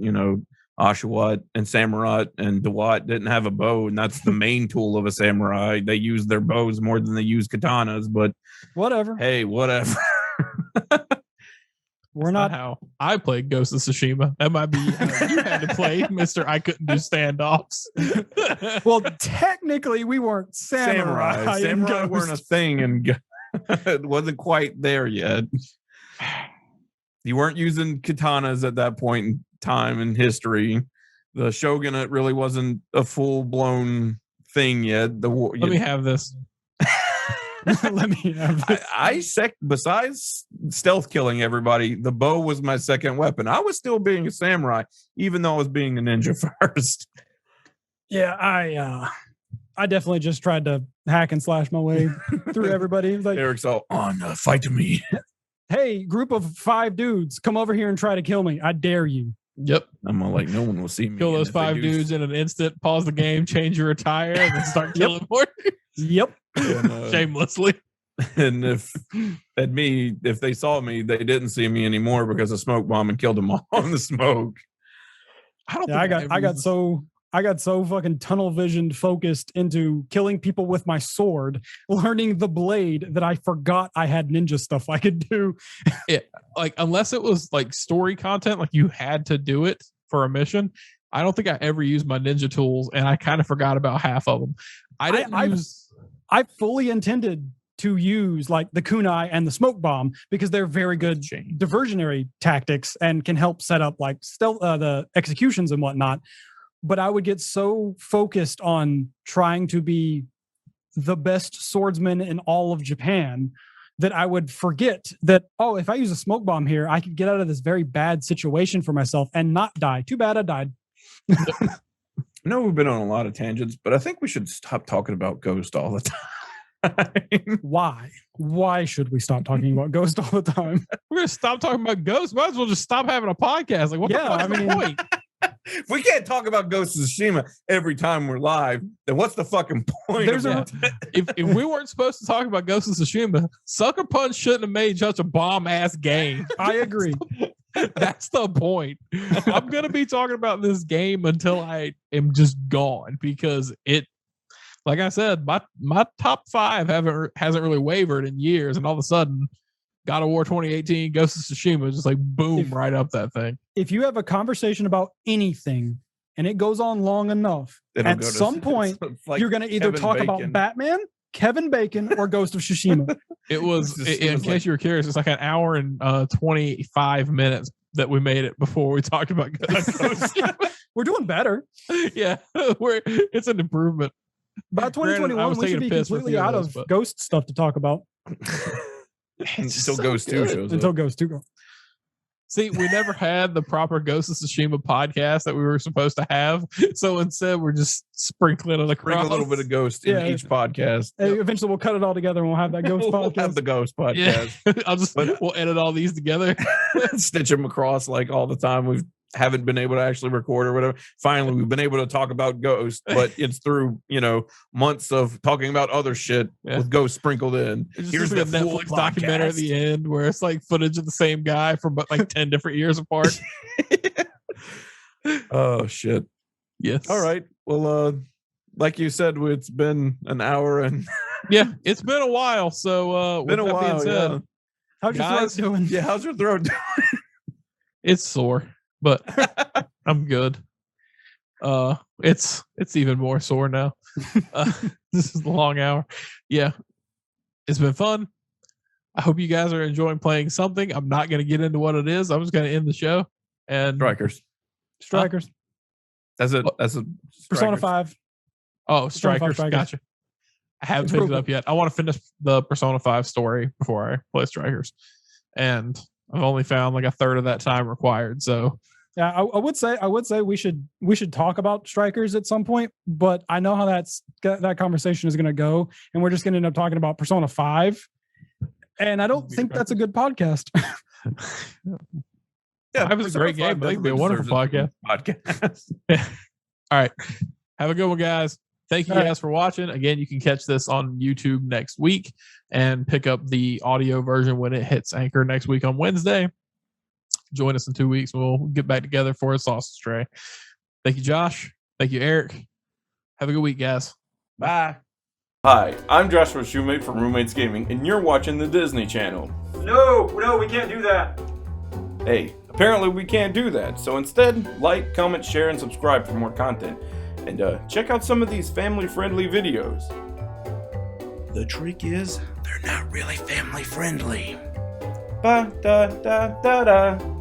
Oshawott and Samurott and Dewott didn't have a bow, and that's the main tool of a samurai. They use their bows more than they use katanas, but whatever. Hey, whatever. We're not how I played Ghost of Tsushima. That might be how you had to play, Mr. I couldn't do standoffs. Well, technically, we weren't samurai. Samurai weren't a thing, and it wasn't quite there yet. You weren't using katanas at that point in time in history. The shogunate really wasn't a full-blown thing yet. Let me have this. Let me have this. Besides stealth killing everybody, the bow was my second weapon. I was still being a samurai, even though I was being a ninja first. Yeah, I definitely just tried to hack and slash my way through everybody. Like Eric's all on fight to me. Hey, group of 5 dudes, come over here and try to kill me. I dare you. Yep. I'm all like, no one will see me. Kill those 5 dudes in an instant, pause the game, change your attire, and then start killing more. Yep. And, shamelessly. And if they saw me, they didn't see me anymore because a smoke bomb and killed them all in the smoke. I got so fucking tunnel visioned focused into killing people with my sword, learning the blade, that I forgot I had ninja stuff I could do. Yeah, like unless it was like story content, like you had to do it for a mission. I don't think I ever used my ninja tools, and I kind of forgot about half of them. I fully intended to use like the kunai and the smoke bomb because they're very good diversionary tactics and can help set up like stealth, the executions and whatnot. But I would get so focused on trying to be the best swordsman in all of Japan that I would forget that, oh, if I use a smoke bomb here, I could get out of this very bad situation for myself and not die. Too bad I died. I know we've been on a lot of tangents, but I think we should stop talking about Ghost all the time. Why? Why should we stop talking about Ghost all the time? We're going to stop talking about Ghost. Might as well just stop having a podcast. Like, what the fuck is the point? If we can't talk about Ghost of Tsushima every time we're live, then what's the fucking point? If we weren't supposed to talk about Ghost of Tsushima, Sucker Punch shouldn't have made such a bomb ass game. I agree. That's the point. I'm gonna be talking about this game until I am just gone because it, like I said, my top 5 hasn't really wavered in years, and all of a sudden, God of War 2018, Ghost of Tsushima is just like boom right up that thing. If you have a conversation about anything and it goes on long enough, at some point like you're going to either talk about Batman, Kevin Bacon, or Ghost of Tsushima. It was, in case you were curious, it's like an hour and 25 minutes that we made it before we talked about Ghost of Tsushima. We're doing better. Yeah, it's an improvement. By 2021, we should be completely out of Ghost stuff to talk about. Until Ghost 2 shows up. Until Ghost 2 goes. See, we never had the proper Ghost of Tsushima podcast that we were supposed to have. So instead, we're just sprinkling it across. A little bit of Ghost in each podcast. Hey, eventually, we'll cut it all together and we'll have that Ghost podcast. We'll have the Ghost podcast. Yeah. We'll edit all these together. Stitch them across like all the time. We haven't been able to actually record or whatever. Finally, we've been able to talk about Ghost, but it's through, months of talking about other shit with Ghost sprinkled in. Here's the Netflix documentary at the end where it's like footage of the same guy from like 10 different years apart. Oh shit. Yes. All right. Well, like you said, it's been an hour and yeah, it's been a while. So been a while. Said, how's your throat doing? Yeah, how's your throat doing? It's sore, but I'm good. It's even more sore now. This is the long hour. Yeah, it's been fun. I hope you guys are enjoying playing something. I'm not going to get into what it is. I'm just going to end the show. And Strikers. That's a Persona 5. Oh, Strikers. Gotcha. I haven't picked it up yet. I want to finish the Persona 5 story before I play Strikers, and I've only found like a third of that time required. So yeah, I would say we should talk about Strikers at some point, but I know how that conversation is going to go, and we're just going to end up talking about Persona 5, and I don't think that's a good podcast. Yeah, it was a great game. It would be a wonderful podcast. Yeah. All right, have a good one, guys. Thank you guys for watching. Again, you can catch this on YouTube next week and pick up the audio version when it hits Anchor next week on Wednesday. Join us in 2 weeks. We'll get back together for a sausage tray. Thank you, Josh. Thank you, Eric. Have a good week, guys. Bye. Hi, I'm Joshua Shoemate from Roommates Gaming, and you're watching the Disney Channel. No, we can't do that. Hey, apparently we can't do that. So instead, like, comment, share, and subscribe for more content. And check out some of these family-friendly videos. The trick is, they're not really family-friendly. Ba da da da da.